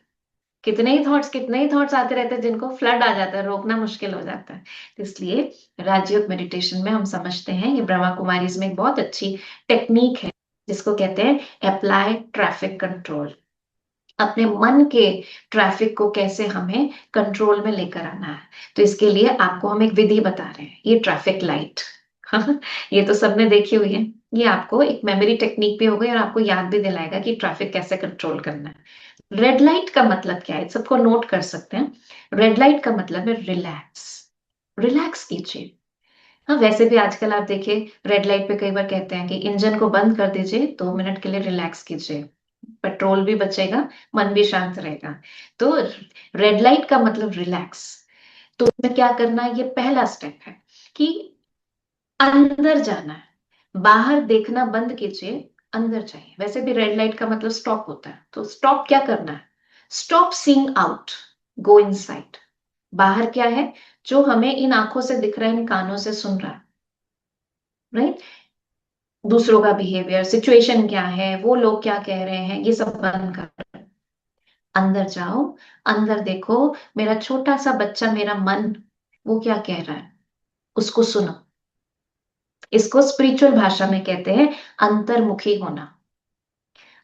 कितने ही थॉट्स आते रहते हैं, जिनको फ्लड आ जाता है, रोकना मुश्किल हो जाता है। तो इसलिए राजयोग मेडिटेशन में हम समझते हैं, ये ब्रह्मा कुमारीज में एक बहुत अच्छी टेक्निक है, जिसको कहते हैं अप्लाई ट्रैफिक कंट्रोल। अपने मन के ट्रैफिक को कैसे हमें कंट्रोल में लेकर आना है। तो इसके लिए आपको हम एक विधि बता रहे हैं, ये ट्रैफिक लाइट। ये तो सबने देखी हुई है। ये आपको एक मेमोरी टेक्निक भी हो गई, और आपको याद भी दिलाएगा कि ट्रैफिक कैसे कंट्रोल करना है। रेड लाइट का मतलब क्या है, सबको नोट कर सकते हैं। रेड लाइट का मतलब है रिलैक्स। रिलैक्स कीजिए। हाँ, वैसे भी आजकल आप देखिए, रेड लाइट पे कई बार कहते हैं कि इंजन को बंद कर दीजिए, 2 मिनट के लिए रिलैक्स कीजिए, पेट्रोल भी बचेगा, मन भी शांत रहेगा। तो रेड लाइट का मतलब रिलैक्स। तो इसमें क्या करना है, ये पहला स्टेप है कि अंदर जाना है, बाहर देखना बंद कीजिए, अंदर जाइए। वैसे भी रेड लाइट का मतलब स्टॉप होता है, तो स्टॉप क्या करना है, stop seeing out, go inside. बाहर क्या है, जो हमें इन आंखों से दिख रहा है, इन कानों से सुन रहा है, राइट, दूसरों का बिहेवियर, सिचुएशन क्या है, वो लोग क्या कह रहे हैं, ये सब बंद कर, अंदर जाओ, अंदर देखो, मेरा छोटा सा बच्चा, मेरा मन, वो क्या कह रहा है, उसको सुनो। इसको स्पिरिचुअल भाषा में कहते हैं अंतर्मुखी होना।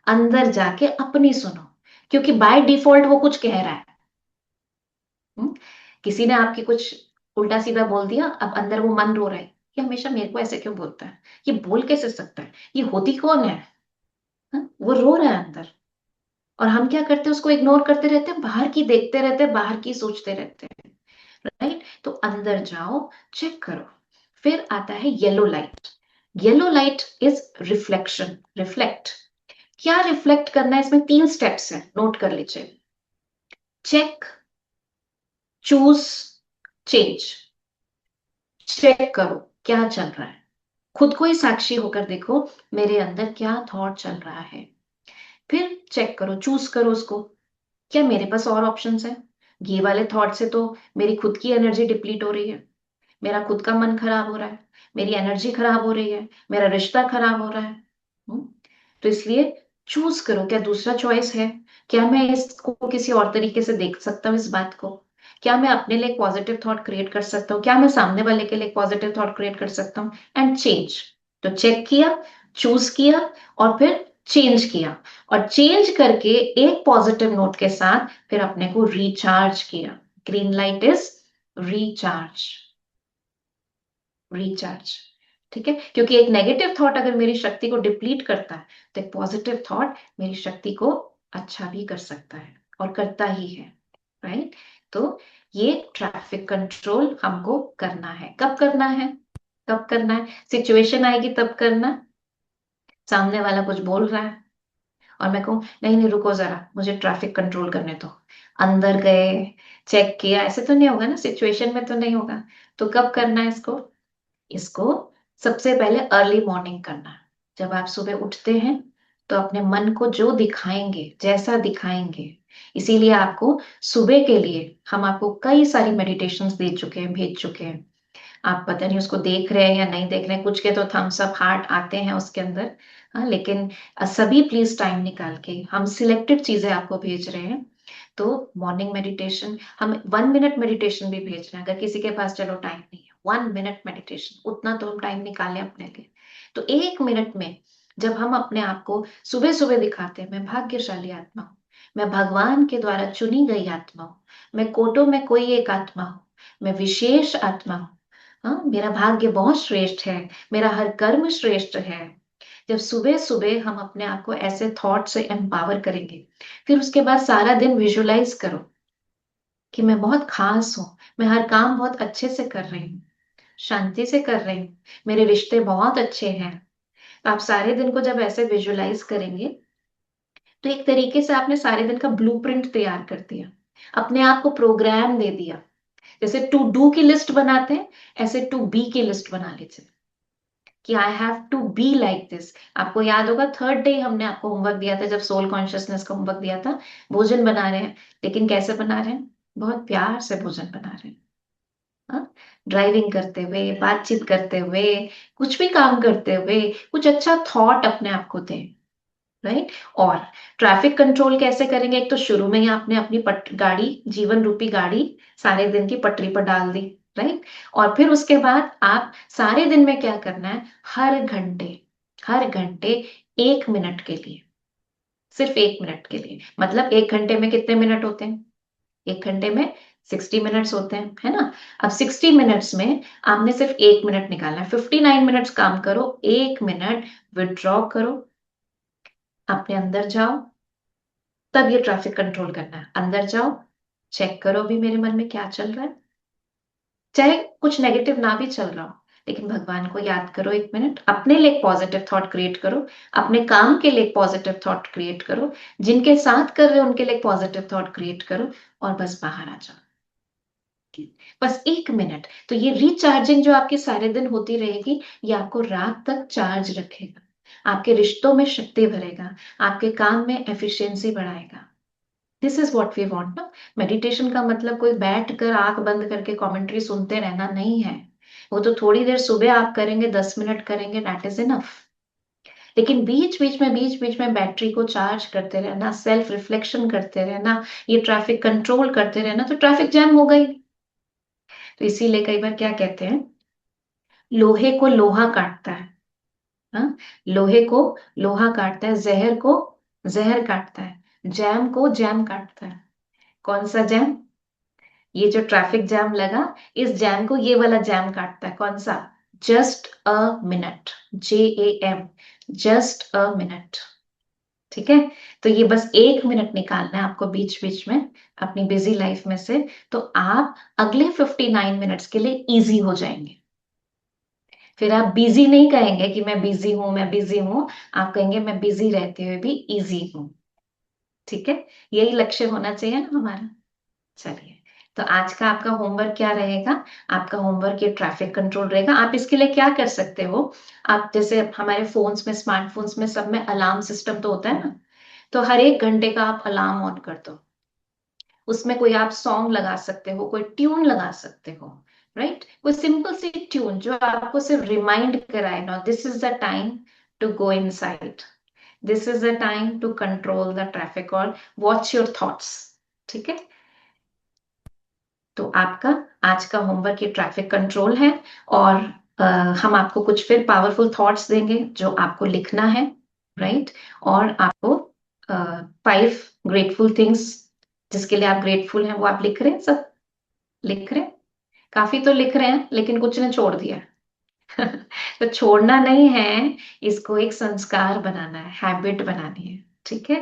अंदर जाके अपनी सुनो, क्योंकि बाय डिफॉल्ट वो कुछ कह रहा है। हम्म? किसी ने आपकी कुछ उल्टा सीधा बोल दिया, अब अंदर वो मन रो रहा है, ये हमेशा मेरे को ऐसे क्यों बोलता है, ये बोल कैसे सकता है, ये होती कौन है। वो रो रहा है अंदर, और हम क्या करते हैं, उसको इग्नोर करते रहते हैं, बाहर की देखते रहते हैं, बाहर की सोचते रहते हैं। राइट, तो अंदर जाओ, चेक करो। फिर आता है yellow light. Yellow light is reflection, reflect. क्या रिफ्लेक्ट करना है, इसमें 3 स्टेप्स हैं, नोट कर लीजिए। Check, choose, change. चेक करो क्या चल रहा है, खुद को ही साक्षी होकर देखो, मेरे अंदर क्या थॉट चल रहा है। फिर चेक करो, चूज करो उसको, क्या मेरे पास और ऑप्शंस है। ये वाले थॉट से तो मेरी खुद की एनर्जी डिप्लीट हो रही है, मेरा खुद का मन खराब हो रहा है, मेरी एनर्जी खराब हो रही है, मेरा रिश्ता खराब हो रहा है। हम्म? तो इसलिए चूज करो, क्या दूसरा चॉइस है, क्या मैं इसको किसी और तरीके से देख सकता हूँ इस बात को, क्या मैं अपने लिए एक पॉजिटिव थॉट क्रिएट कर सकता हूँ, क्या मैं सामने वाले के लिए एक पॉजिटिव थॉट क्रिएट कर सकता हूँ। And change. तो चेक किया, चूज किया, और फिर चेंज किया, और चेंज करके एक पॉजिटिव नोट के साथ फिर अपने को रिचार्ज किया। Green light is recharge, recharge. ठीक है, क्योंकि एक नेगेटिव थॉट अगर मेरी शक्ति को डिप्लीट करता है, तो एक पॉजिटिव थॉट मेरी शक्ति को अच्छा भी कर सकता है, और करता ही है। राइट, तो ये ट्रैफिक कंट्रोल हमको करना है। कब करना है, कब करना है, सिचुएशन आएगी तब करना। सामने वाला कुछ बोल रहा है, और मैं कहूँ नहीं नहीं रुको जरा, मुझे ट्रैफिक कंट्रोल करने दो, अंदर गए, चेक किया, ऐसे तो नहीं होगा ना, सिचुएशन में तो नहीं होगा। तो कब करना है इसको, इसको सबसे पहले अर्ली मॉर्निंग करना है। जब आप सुबह उठते हैं, तो अपने मन को जो दिखाएंगे, जैसा दिखाएंगे, इसीलिए आपको सुबह के लिए हम आपको कई सारी मेडिटेशंस दे चुके हैं, भेज चुके हैं। आप पता नहीं उसको देख रहे हैं या नहीं देख रहे हैं, कुछ के तो थम्स अप हार्ट आते हैं उसके अंदर। हाँ, लेकिन सभी प्लीज टाइम निकाल के हम सिलेक्टेड चीजें आपको भेज रहे हैं। तो मॉर्निंग मेडिटेशन, हम 1 मिनट मेडिटेशन भी भेज रहे हैं, अगर किसी के पास चलो टाइम नहीं है, 1 मिनट मेडिटेशन, उतना तो हम टाइम निकालें अपने लिए। तो 1 मिनट में जब हम अपने आप को सुबह सुबह दिखाते हैं, मैं भाग्यशाली आत्मा हूँ, मैं भगवान के द्वारा चुनी गई आत्मा हूँ, मैं कोटों में कोई एक आत्मा हूँ, मैं विशेष आत्मा हूँ, हाँ, मेरा भाग्य बहुत श्रेष्ठ है, मेरा हर कर्म श्रेष्ठ है। जब सुबह सुबह हम अपने आप को ऐसे थॉट से एम्पावर करेंगे, फिर उसके बाद सारा दिन विजुलाइज करो कि मैं बहुत खास हूँ, मैं हर काम बहुत अच्छे से कर रही हूँ, शांति से कर रही हूँ, मेरे रिश्ते बहुत अच्छे हैं। आप सारे दिन को जब ऐसे विजुलाइज करेंगे, तो एक तरीके से आपने सारे दिन का ब्लूप्रिंट तैयार कर दिया, अपने आप को प्रोग्राम दे दिया। जैसे टू डू की लिस्ट बनाते हैं, ऐसे टू बी की लिस्ट बना लीजिए कि I have to be like this. आपको याद होगा, थर्ड डे हमने आपको होमवर्क दिया था, जब सोल कॉन्शियसनेस का होमवर्क दिया था, भोजन बना रहे हैं, लेकिन कैसे बना रहे हैं? बहुत प्यार से भोजन बना रहे हैं। हाँ? ड्राइविंग करते हुए, बातचीत करते हुए, कुछ भी काम करते हुए, कुछ अच्छा थॉट अपने आप को दें। राइट? और ट्रैफिक कंट्रोल कैसे करेंगे? एक तो शुरू में ही आपने अपनी गाड़ी, जीवन रूपी गाड़ी सारे दिन की पटरी पर डाल दी। राइट? और फिर उसके बाद आप सारे दिन में क्या करना है? हर घंटे 1 मिनट के लिए, सिर्फ 1 मिनट के लिए, मतलब 1 घंटे में कितने मिनट होते हैं? 1 घंटे में 60 मिनट्स होते हैं, है ना? अब 60 मिनट्स में आपने सिर्फ 1 मिनट निकालना है। 59 मिनट्स काम करो, 1 मिनट विड्रॉ करो, अपने अंदर जाओ, तब ये ट्रैफिक कंट्रोल करना है। अंदर जाओ, चेक करो भी मेरे मन में क्या चल रहा है, चाहे कुछ नेगेटिव ना भी चल रहा हो, लेकिन भगवान को याद करो। 1 मिनट अपने लिए एक पॉजिटिव थॉट क्रिएट करो, अपने काम के लिए एक पॉजिटिव थॉट क्रिएट करो, जिनके साथ कर रहे हो उनके लिए एक पॉजिटिव थॉट क्रिएट करो, और बस बाहर आ जाओ। बस 1 मिनट। तो ये रिचार्जिंग जो आपके सारे दिन होती रहेगी, ये आपको रात तक चार्ज रखेगा, आपके रिश्तों में शक्ति भरेगा, आपके काम में एफिशिएंसी बढ़ाएगा। This is what we want ना। मेडिटेशन का मतलब कोई बैठ कर आंख बंद करके कमेंट्री सुनते रहना नहीं है। वो तो थोड़ी देर सुबह आप करेंगे, 10 मिनट करेंगे, दैट इज इनफ। लेकिन बीच बीच में बैटरी को चार्ज करते रहना, सेल्फ रिफ्लेक्शन करते रहना, ये ट्रैफिक कंट्रोल करते रहना, तो ट्रैफिक जैम हो गई। तो इसीलिए कई बार क्या कहते हैं, लोहे को लोहा काटता है। हाँ, लोहे को लोहा काटता है, जहर को जहर काटता है, जैम को जैम काटता है। कौन सा जैम? ये जो ट्रैफिक जैम लगा, इस जैम को ये वाला जैम काटता है। कौन सा? Just a minute, JAM, just a minute. ठीक है? तो ये बस 1 मिनट निकालना है आपको बीच बीच में अपनी बिजी लाइफ में से, तो आप अगले 59 मिनट्स के लिए इजी हो जाएंगे। फिर आप बिजी नहीं कहेंगे कि मैं बिजी हूं, मैं बिजी हूं, आप कहेंगे मैं बिजी रहते हुए भी इजी हूं। ठीक है? यही लक्ष्य होना चाहिए ना हमारा। चलिए, तो आज का आपका होमवर्क क्या रहेगा? आपका होमवर्क ये ट्रैफिक कंट्रोल रहेगा। आप इसके लिए क्या कर सकते हो? आप जैसे हमारे फोन्स में, स्मार्टफोन्स में, सब में अलार्म सिस्टम तो होता है ना, तो हर 1 घंटे का आप अलार्म ऑन कर दो। उसमें कोई आप सॉन्ग लगा सकते हो, कोई ट्यून लगा सकते हो। राइट? कोई सिंपल सी ट्यून जो आपको सिर्फ रिमाइंड कराए ना, this is the time to go inside, this is the time to control the traffic, और वॉच योर थॉट्स। ठीक है? तो आपका आज का होमवर्क ये ट्रैफिक कंट्रोल है, और हम आपको कुछ फिर पावरफुल थॉट्स देंगे जो आपको लिखना है। राइट? और आपको 5 ग्रेटफुल थिंग्स जिसके लिए आप ग्रेटफुल हैं, वो आप लिख रहे हैं, सब लिख रहे हैं? काफी तो लिख रहे हैं, लेकिन कुछ ने छोड़ दिया। तो छोड़ना नहीं है, इसको एक संस्कार बनाना है, हैबिट बनानी है। ठीक है?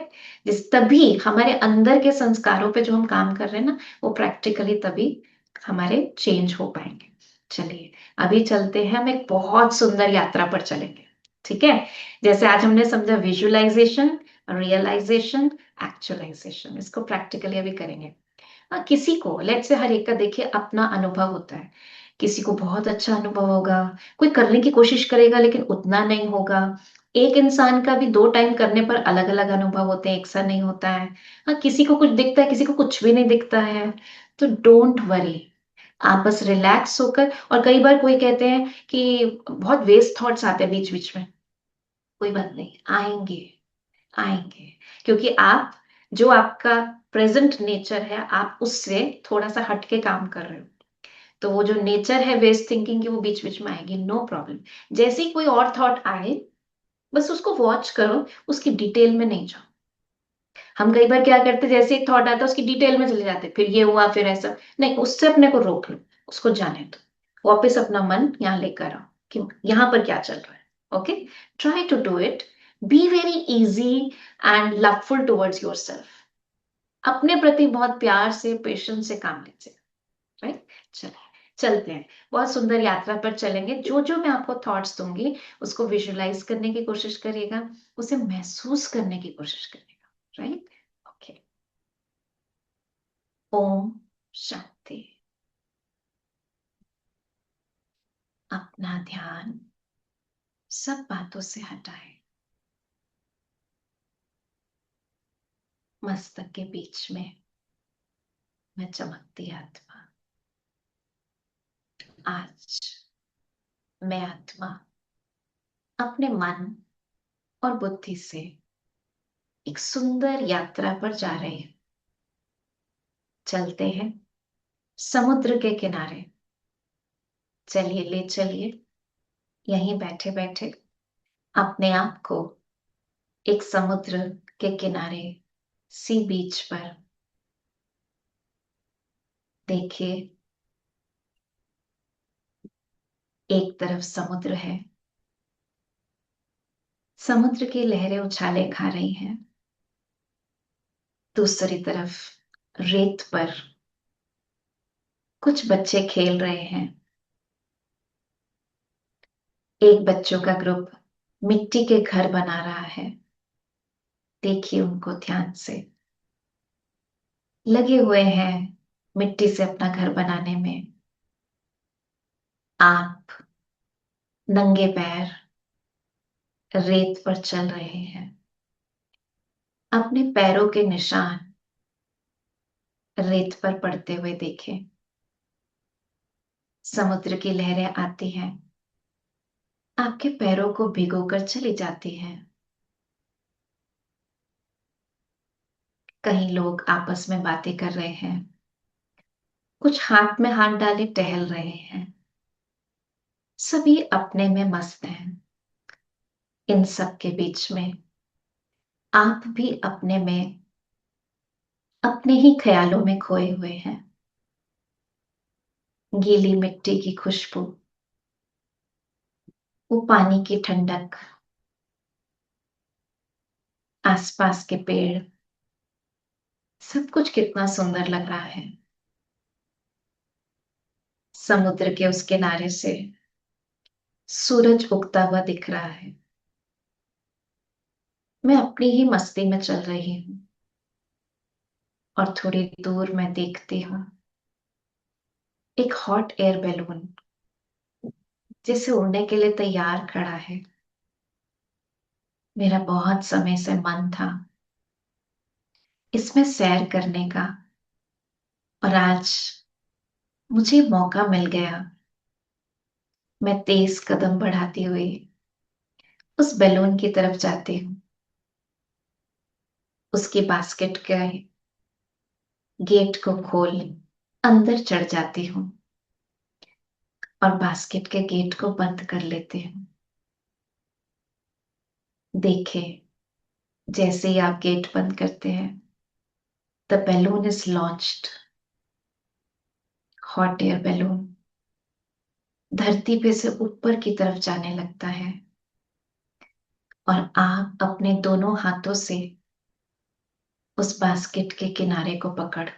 तभी हमारे अंदर के संस्कारों पे जो हम काम कर रहे हैं ना, वो प्रैक्टिकली तभी हमारे चेंज हो पाएंगे। चलिए, अभी चलते हैं, हम एक बहुत सुंदर यात्रा पर चलेंगे। ठीक है? जैसे आज हमने समझा विजुअलाइजेशन, रियलाइजेशन, एक्चुअलाइजेशन, इसको प्रैक्टिकली अभी करेंगे। हाँ, किसी को, लेट से, हर एक का देखिए अपना अनुभव होता है। किसी को बहुत अच्छा अनुभव होगा, कोई करने की कोशिश करेगा लेकिन उतना नहीं होगा, एक इंसान का भी 2 टाइम करने पर अलग अलग अनुभव होते हैं, एक सा नहीं होता है। हाँ, किसी को कुछ दिखता है, किसी को कुछ भी नहीं दिखता है। तो डोंट वरी, आप बस रिलैक्स होकर। और कई बार कोई कहते हैं कि बहुत वेस्ट थॉट्स आते हैं बीच बीच में, कोई बात नहीं, आएंगे आएंगे। क्योंकि आप, जो आपका प्रेजेंट नेचर है, आप उससे थोड़ा सा हटके काम कर रहे हो। तो वो जो नेचर है वेस्ट थिंकिंग की, वो बीच बीच में आएगी, नो प्रॉब्लम। जैसे ही कोई और थॉट आए, बस उसको वॉच करो, उसकी डिटेल में नहीं जाओ। हम कई बार क्या करते, जैसे एक थॉट आता है उसकी डिटेल में चले जाते, फिर ये हुआ फिर ऐसा नहीं, उससे अपने को रोक लो, उसको जाने दो, वापस अपना मन यहाँ लेकर आओ कि यहाँ पर क्या चल रहा है। Okay, try to do it, be very easy and loveful towards yourself. अपने प्रति बहुत प्यार से, पेशेंस से काम लीजिए। राइट, चलिए चलते हैं, बहुत सुंदर यात्रा पर चलेंगे। जो जो मैं आपको थॉट्स दूंगी, उसको विजुलाइज करने की कोशिश करिएगा, उसे महसूस करने की कोशिश करिएगा। Right, okay. ओम शांति। अपना ध्यान सब बातों से हटाएं। मस्तक के बीच में मैं चमकती आत्मा, आज मैं आत्मा अपने मन और बुद्धि से एक सुंदर यात्रा पर जा रहे हैं। चलते हैं समुद्र के किनारे। चलिए, ले चलिए, यहीं बैठे बैठे अपने आप को एक समुद्र के किनारे, सी बीच पर देखिए। एक तरफ समुद्र है, समुद्र की लहरें उछाले खा रही हैं। दूसरी तरफ रेत पर कुछ बच्चे खेल रहे हैं। एक बच्चों का ग्रुप मिट्टी के घर बना रहा है। देखिए उनको ध्यान से, लगे हुए हैं मिट्टी से अपना घर बनाने में। आप नंगे पैर रेत पर चल रहे हैं, अपने पैरों के निशान रेत पर पड़ते हुए देखें। समुद्र की लहरें आती हैं, आपके पैरों को भिगोकर चली जाती हैं। कई लोग आपस में बातें कर रहे हैं, कुछ हाथ में हाथ डाले टहल रहे हैं। सभी अपने में मस्त हैं। इन सब के बीच में आप भी अपने में, अपने ही ख्यालों में खोए हुए हैं। गीली मिट्टी की खुशबू, वो पानी की ठंडक, आसपास के पेड़, सब कुछ कितना सुंदर लग रहा है। समुद्र के उस किनारे से सूरज उगता हुआ दिख रहा है। मैं अपनी ही मस्ती में चल रही हूँ, और थोड़ी दूर मैं देखती हूँ एक हॉट एयर बैलून, जिसे उड़ने के लिए तैयार खड़ा है। मेरा बहुत समय से मन था इसमें सैर करने का, और आज मुझे मौका मिल गया। मैं तेज कदम बढ़ाती हुई उस बैलून की तरफ जाती हूँ। उसकी बास्केट के गेट को खोल अंदर चढ़ जाती हूँ, और बास्केट के गेट को बंद कर लेती हूँ। देखें, जैसे ही आप गेट बंद करते हैं, the balloon is launched. Hot air balloon धरती पे से ऊपर की तरफ जाने लगता है, और आप अपने दोनों हाथों से उस बास्केट के किनारे को पकड़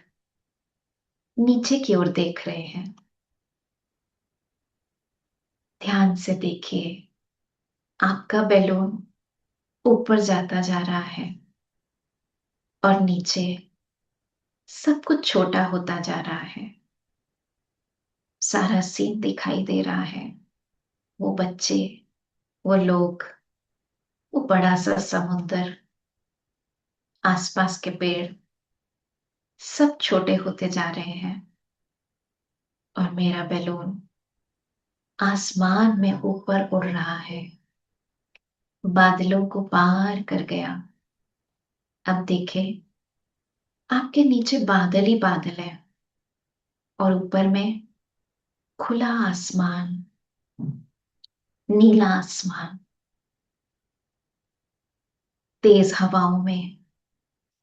नीचे की ओर देख रहे हैं। ध्यान से देखिए, आपका बैलून ऊपर जाता जा रहा है, और नीचे सब कुछ छोटा होता जा रहा है। सारा सीन दिखाई दे रहा है, वो बच्चे, वो लोग, वो बड़ा सा समुंदर, आसपास के पेड़ सब छोटे होते जा रहे हैं और मेरा बैलून आसमान में ऊपर उड़ रहा है, बादलों को पार कर गया। अब देखे, आपके नीचे बादल ही बादल है और ऊपर में खुला आसमान, नीला आसमान। तेज हवाओं में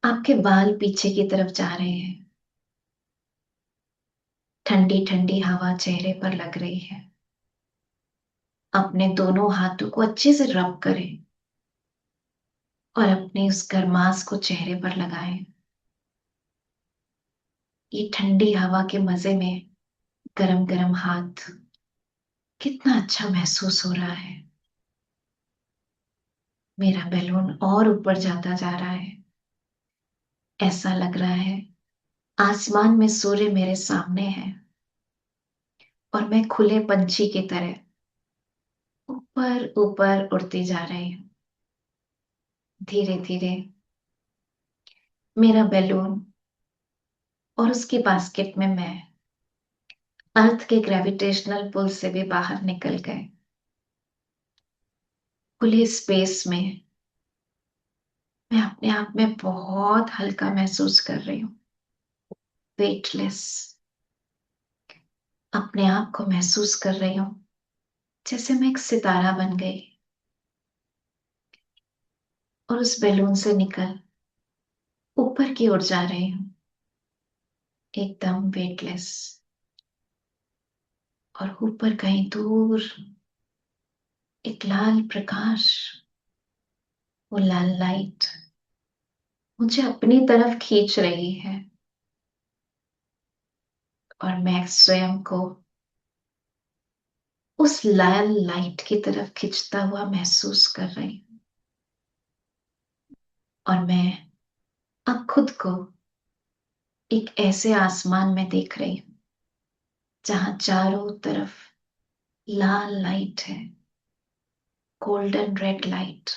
आपके बाल पीछे की तरफ जा रहे हैं। ठंडी ठंडी हवा चेहरे पर लग रही है। अपने दोनों हाथों को अच्छे से रब करें और अपने उस गर्माश को चेहरे पर लगाएं। ये ठंडी हवा के मजे में गरम गरम हाथ कितना अच्छा महसूस हो रहा है। मेरा बैलून और ऊपर जाता जा रहा है। ऐसा लग रहा है आसमान में सूर्य मेरे सामने है और मैं खुले पंछी की तरह ऊपर ऊपर उड़ती जा रही हूँ। धीरे धीरे मेरा बैलून और उसकी बास्केट में मैं अर्थ के ग्रेविटेशनल पुल से भी बाहर निकल गए। खुले स्पेस में मैं अपने आप में बहुत हल्का महसूस कर रही हूँ, वेटलेस। अपने आप को महसूस कर रही हूँ जैसे मैं एक सितारा बन गई और उस बैलून से निकल ऊपर की ओर जा रही हूँ, एकदम वेटलेस। और ऊपर कहीं दूर एक लाल प्रकाश, वो लाल लाइट मुझे अपनी तरफ खींच रही है और मैं स्वयं को उस लाल लाइट की तरफ खींचता हुआ महसूस कर रही हूँ। और मैं अब खुद को एक ऐसे आसमान में देख रही हूँ जहां चारों तरफ लाल लाइट है, गोल्डन रेड लाइट।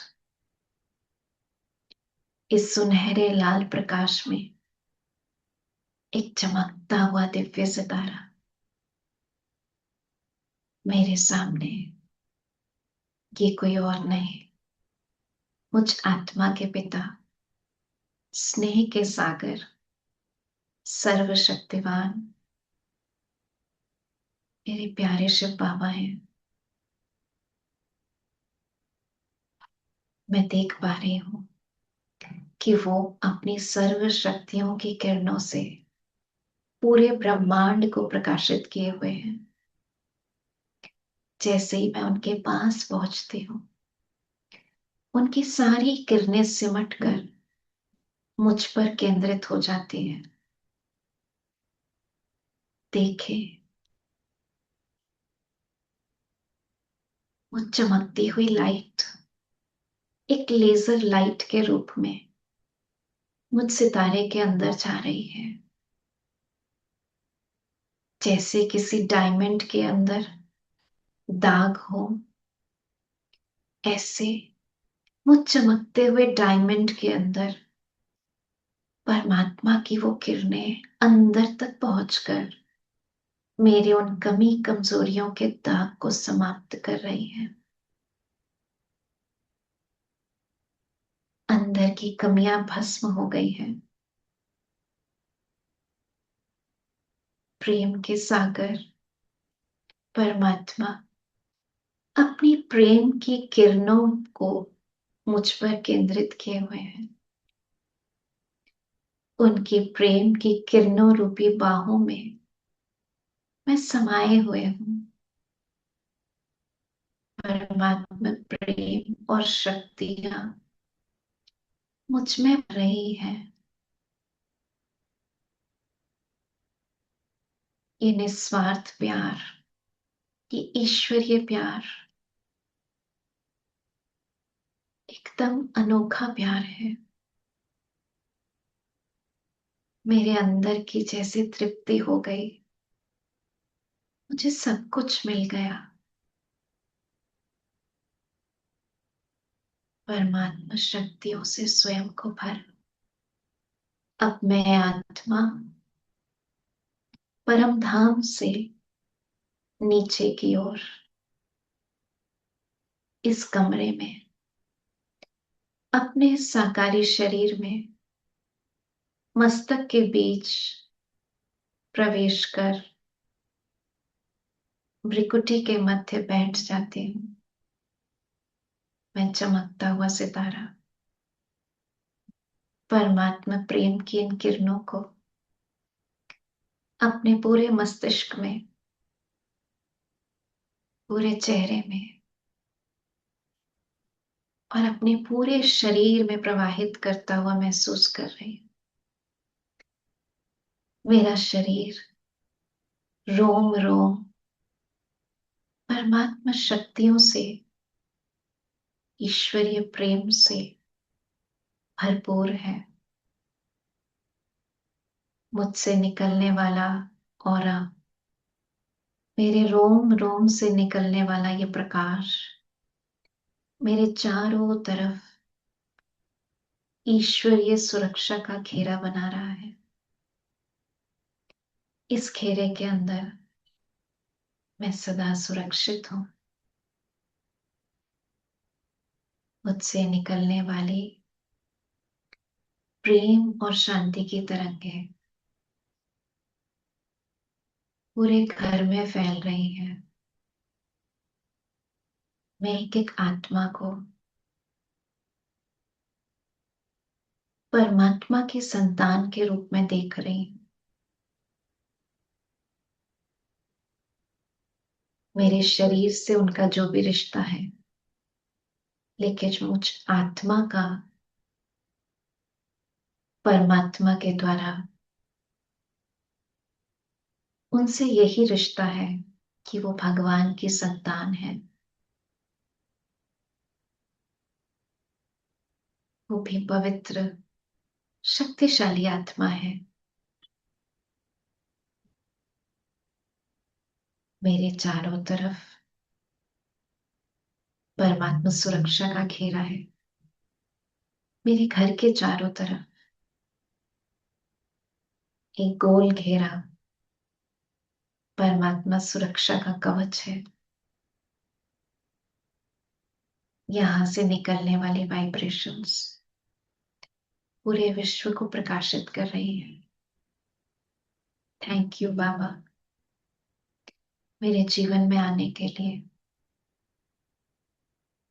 इस सुनहरे लाल प्रकाश में एक चमकता हुआ दिव्य सितारा मेरे सामने। ये कोई और नहीं, मुझ आत्मा के पिता, स्नेह के सागर, सर्वशक्तिवान मेरे प्यारे शिव बाबा हैं। मैं देख पा रही हूँ कि वो अपनी सर्व शक्तियों की किरणों से पूरे ब्रह्मांड को प्रकाशित किए हुए हैं। जैसे ही मैं उनके पास पहुंचती हूँ, उनकी सारी किरणें सिमट कर मुझ पर केंद्रित हो जाती हैं। देखे, वो चमकती हुई लाइट एक लेजर लाइट के रूप में मुझ सितारे के अंदर जा रही है। जैसे किसी डायमंड के अंदर दाग हो, ऐसे वो चमकते हुए डायमंड के अंदर परमात्मा की वो किरणें अंदर तक पहुंचकर मेरे उन कमी कमजोरियों के दाग को समाप्त कर रही हैं। अंदर की कमियां भस्म हो गई हैं। प्रेम के सागर परमात्मा अपनी प्रेम की किरणों को मुझ पर केंद्रित किए हुए हैं। उनकी प्रेम की किरणों रूपी बाहों में मैं समाये हुए हूँ। परमात्मा प्रेम और शक्तियां मुझ में रही है। ये निस्वार्थ प्यार, ये ईश्वरीय प्यार एकदम अनोखा प्यार है। मेरे अंदर की जैसी तृप्ति हो गई, मुझे सब कुछ मिल गया। परमात्मा शक्तियों से स्वयं को भर। अब मैं आत्मा परम धाम से नीचे की ओर इस कमरे में अपने साकारी शरीर में मस्तक के बीच प्रवेश कर भ्रिकुटी के मध्य बैठ जाती हूँ। मैं चमकता हुआ सितारा परमात्मा प्रेम की इन किरणों को अपने पूरे मस्तिष्क में, पूरे चेहरे में और अपने पूरे शरीर में प्रवाहित करता हुआ महसूस कर रही हूँ। मेरा शरीर रोम रोम परमात्मा शक्तियों से, ईश्वरीय प्रेम से भरपूर है। मुझसे निकलने वाला ऑरा, मेरे रोम रोम से निकलने वाला ये प्रकाश मेरे चारों तरफ ईश्वरीय सुरक्षा का घेरा बना रहा है। इस घेरे के अंदर मैं सदा सुरक्षित हूं। मुझसे निकलने वाली प्रेम और शांति की तरंगें पूरे घर में फैल रही हैं। मैं एक एक आत्मा को परमात्मा की संतान के रूप में देख रही हूं। मेरे शरीर से उनका जो भी रिश्ता है, लेकिन मुझ आत्मा का परमात्मा के द्वारा उनसे यही रिश्ता है कि वो भगवान की संतान है। वो भी पवित्र शक्तिशाली आत्मा है। मेरे चारों तरफ परमात्मा सुरक्षा का घेरा है। मेरे घर के चारों तरफ एक गोल घेरा परमात्मा सुरक्षा का कवच है। यहां से निकलने वाली वाइब्रेशंस पूरे विश्व को प्रकाशित कर रही है। थैंक यू बाबा, मेरे जीवन में आने के लिए,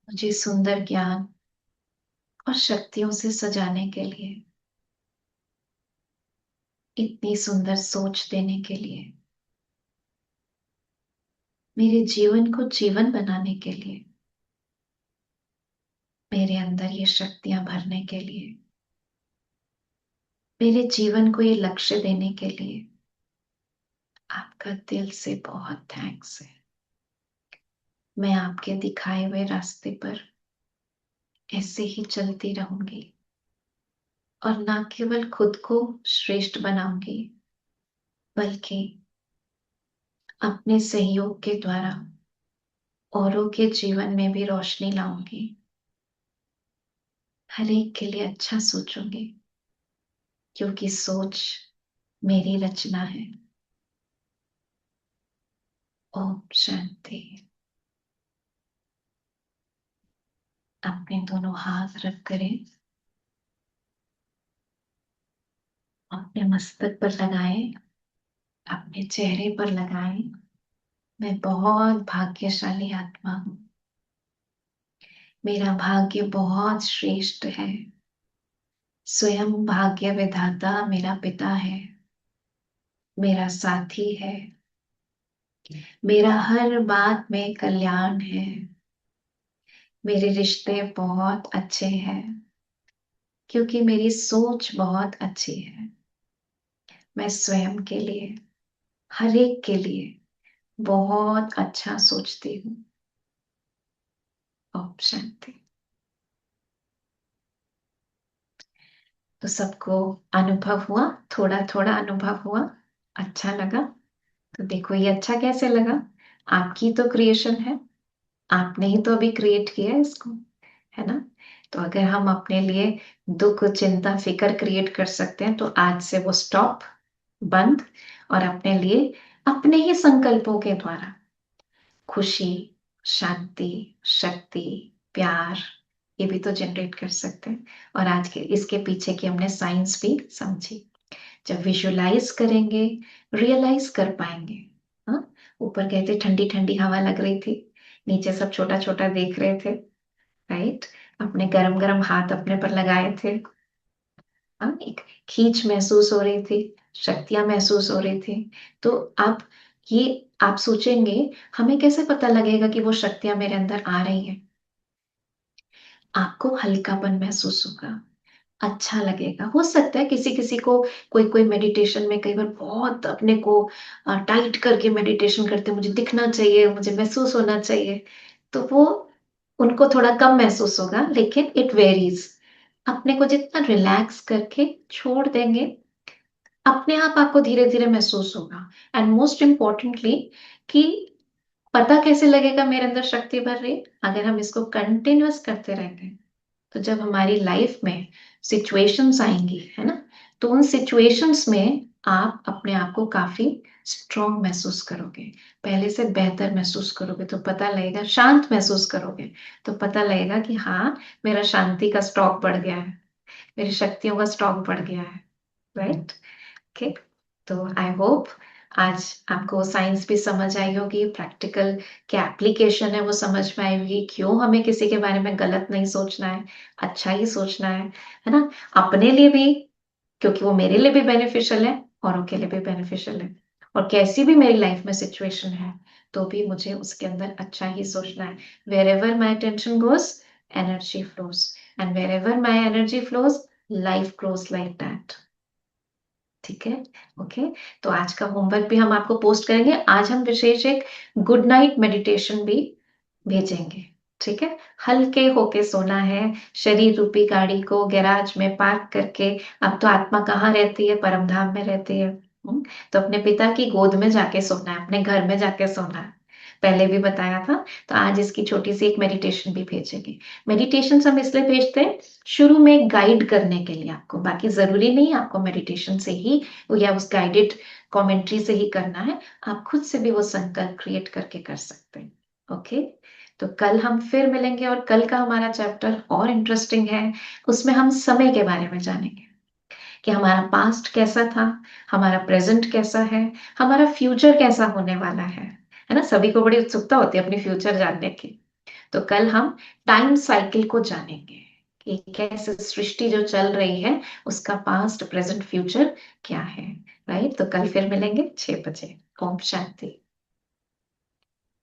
मुझे सुंदर ज्ञान और शक्तियों से सजाने के लिए, इतनी सुंदर सोच देने के लिए, मेरे जीवन को जीवन बनाने के लिए, मेरे अंदर ये शक्तियां भरने के लिए, मेरे जीवन को ये लक्ष्य देने के लिए आपका दिल से बहुत थैंक्स है। मैं आपके दिखाए हुए रास्ते पर ऐसे ही चलती रहूंगी और ना केवल खुद को श्रेष्ठ बनाऊंगी, बल्कि अपने सहयोग के द्वारा औरों के जीवन में भी रोशनी लाऊंगी। हर एक के लिए अच्छा सोचूंगी, क्योंकि सोच मेरी रचना है। ओम शांति। अपने दोनों हाथ रख करें, अपने मस्तक पर लगाएं, अपने चेहरे पर लगाएं। मैं बहुत भाग्यशाली आत्मा हूं। मेरा भाग्य बहुत श्रेष्ठ है। स्वयं भाग्य विधाता मेरा पिता है, मेरा साथी है। मेरा हर बात में कल्याण है। मेरे रिश्ते बहुत अच्छे हैं, क्योंकि मेरी सोच बहुत अच्छी है। मैं स्वयं के लिए, हर एक के लिए बहुत अच्छा सोचती हूँ। ओम शांति। तो सबको अनुभव हुआ, थोड़ा थोड़ा अनुभव हुआ, अच्छा लगा। तो देखो ये अच्छा कैसे लगा, आपकी तो क्रिएशन है, आपने ही तो अभी क्रिएट किया है इसको, है ना। तो अगर हम अपने लिए दुख, चिंता, फिक्र क्रिएट कर सकते हैं तो आज से वो स्टॉप, बंद, और अपने लिए अपने ही संकल्पों के द्वारा खुशी, शांति, शक्ति, प्यार, ये भी तो जनरेट कर सकते हैं। और आज के इसके पीछे की हमने साइंस भी समझी। जब विजुलाइज करेंगे, रियलाइज कर पाएंगे। हाँ, ऊपर कहते ठंडी ठंडी हवा लग रही थी, नीचे सब छोटा छोटा देख रहे थे, राइट? अपने गरम गरम हाथ अपने पर लगाए थे। हाँ, एक खींच महसूस हो रही थी, शक्तियां महसूस हो रही थी। तो अब ये आप सोचेंगे, हमें कैसे पता लगेगा कि वो शक्तियां मेरे अंदर आ रही हैं? आपको हल्कापन महसूस होगा, अच्छा लगेगा। हो सकता है किसी किसी को, कोई कोई मेडिटेशन में कई बार बहुत अपने को टाइट करके मेडिटेशन करते, मुझे दिखना चाहिए, मुझे महसूस होना चाहिए, तो वो उनको थोड़ा कम महसूस होगा, लेकिन इट वेरीज। अपने को जितना रिलैक्स करके छोड़ देंगे, अपने आप आपको धीरे धीरे महसूस होगा। एंड मोस्ट इम्पॉर्टेंटली, कि पता कैसे लगेगा मेरे अंदर शक्ति भर रही? अगर हम इसको कंटिन्यूअस करते रहेंगे, तो जब हमारी लाइफ में सिचुएशंस आएंगी, है ना, तो उन सिचुएशंस में आप अपने आप को काफी स्ट्रॉन्ग महसूस करोगे, पहले से बेहतर महसूस करोगे, तो पता लगेगा, शांत महसूस करोगे, तो पता लगेगा कि हाँ, मेरा शांति का स्टॉक बढ़ गया है, मेरी शक्तियों का स्टॉक बढ़ गया है, राइट? ओके, तो आई होप आज आपको साइंस भी समझ आई होगी, प्रैक्टिकल क्या एप्लीकेशन है वो समझ में आई होगी, क्यों हमें किसी के बारे में गलत नहीं सोचना है, अच्छा ही सोचना है ना, अपने लिए भी, क्योंकि वो मेरे लिए भी बेनिफिशियल है, औरों के लिए भी बेनिफिशियल है। और कैसी भी मेरी लाइफ में सिचुएशन है, तो भी मुझे उसके अंदर अच्छा ही सोचना है। Wherever my attention goes, energy flows, and wherever my energy flows, life grows like that. ठीक है, ओके। तो आज का होमवर्क भी हम आपको पोस्ट करेंगे। आज हम विशेष एक गुड नाइट मेडिटेशन भी भेजेंगे, ठीक है? हल्के होके सोना है, शरीर रूपी गाड़ी को गैराज में पार्क करके। अब तो आत्मा कहाँ रहती है? परम धाम में रहती है। तो अपने पिता की गोद में जाके सोना है, अपने घर में जाके सोना है, पहले भी बताया था। तो आज इसकी छोटी सी एक मेडिटेशन भी भेजेंगे। मेडिटेशन हम इसलिए भेजते हैं, शुरू में गाइड करने के लिए आपको, बाकी जरूरी नहीं आपको मेडिटेशन से ही या उस गाइडेड कमेंट्री से ही करना है, आप खुद से भी वो संकल्प क्रिएट करके कर सकते हैं। ओके, तो कल हम फिर मिलेंगे, और कल का हमारा चैप्टर और इंटरेस्टिंग है। उसमें हम समय के बारे में जानेंगे कि हमारा पास्ट कैसा था, हमारा प्रेजेंट कैसा है, हमारा फ्यूचर कैसा होने वाला है ना? सभी को बड़ी उत्सुकता होती है अपनी फ्यूचर जानने की। तो कल हम टाइम साइकिल को जानेंगे कि कैसे सृष्टि जो चल रही है, उसका पास्ट, प्रेजेंट, फ्यूचर क्या है, राइट? तो कल फिर मिलेंगे 6 बजे। ओम शांति।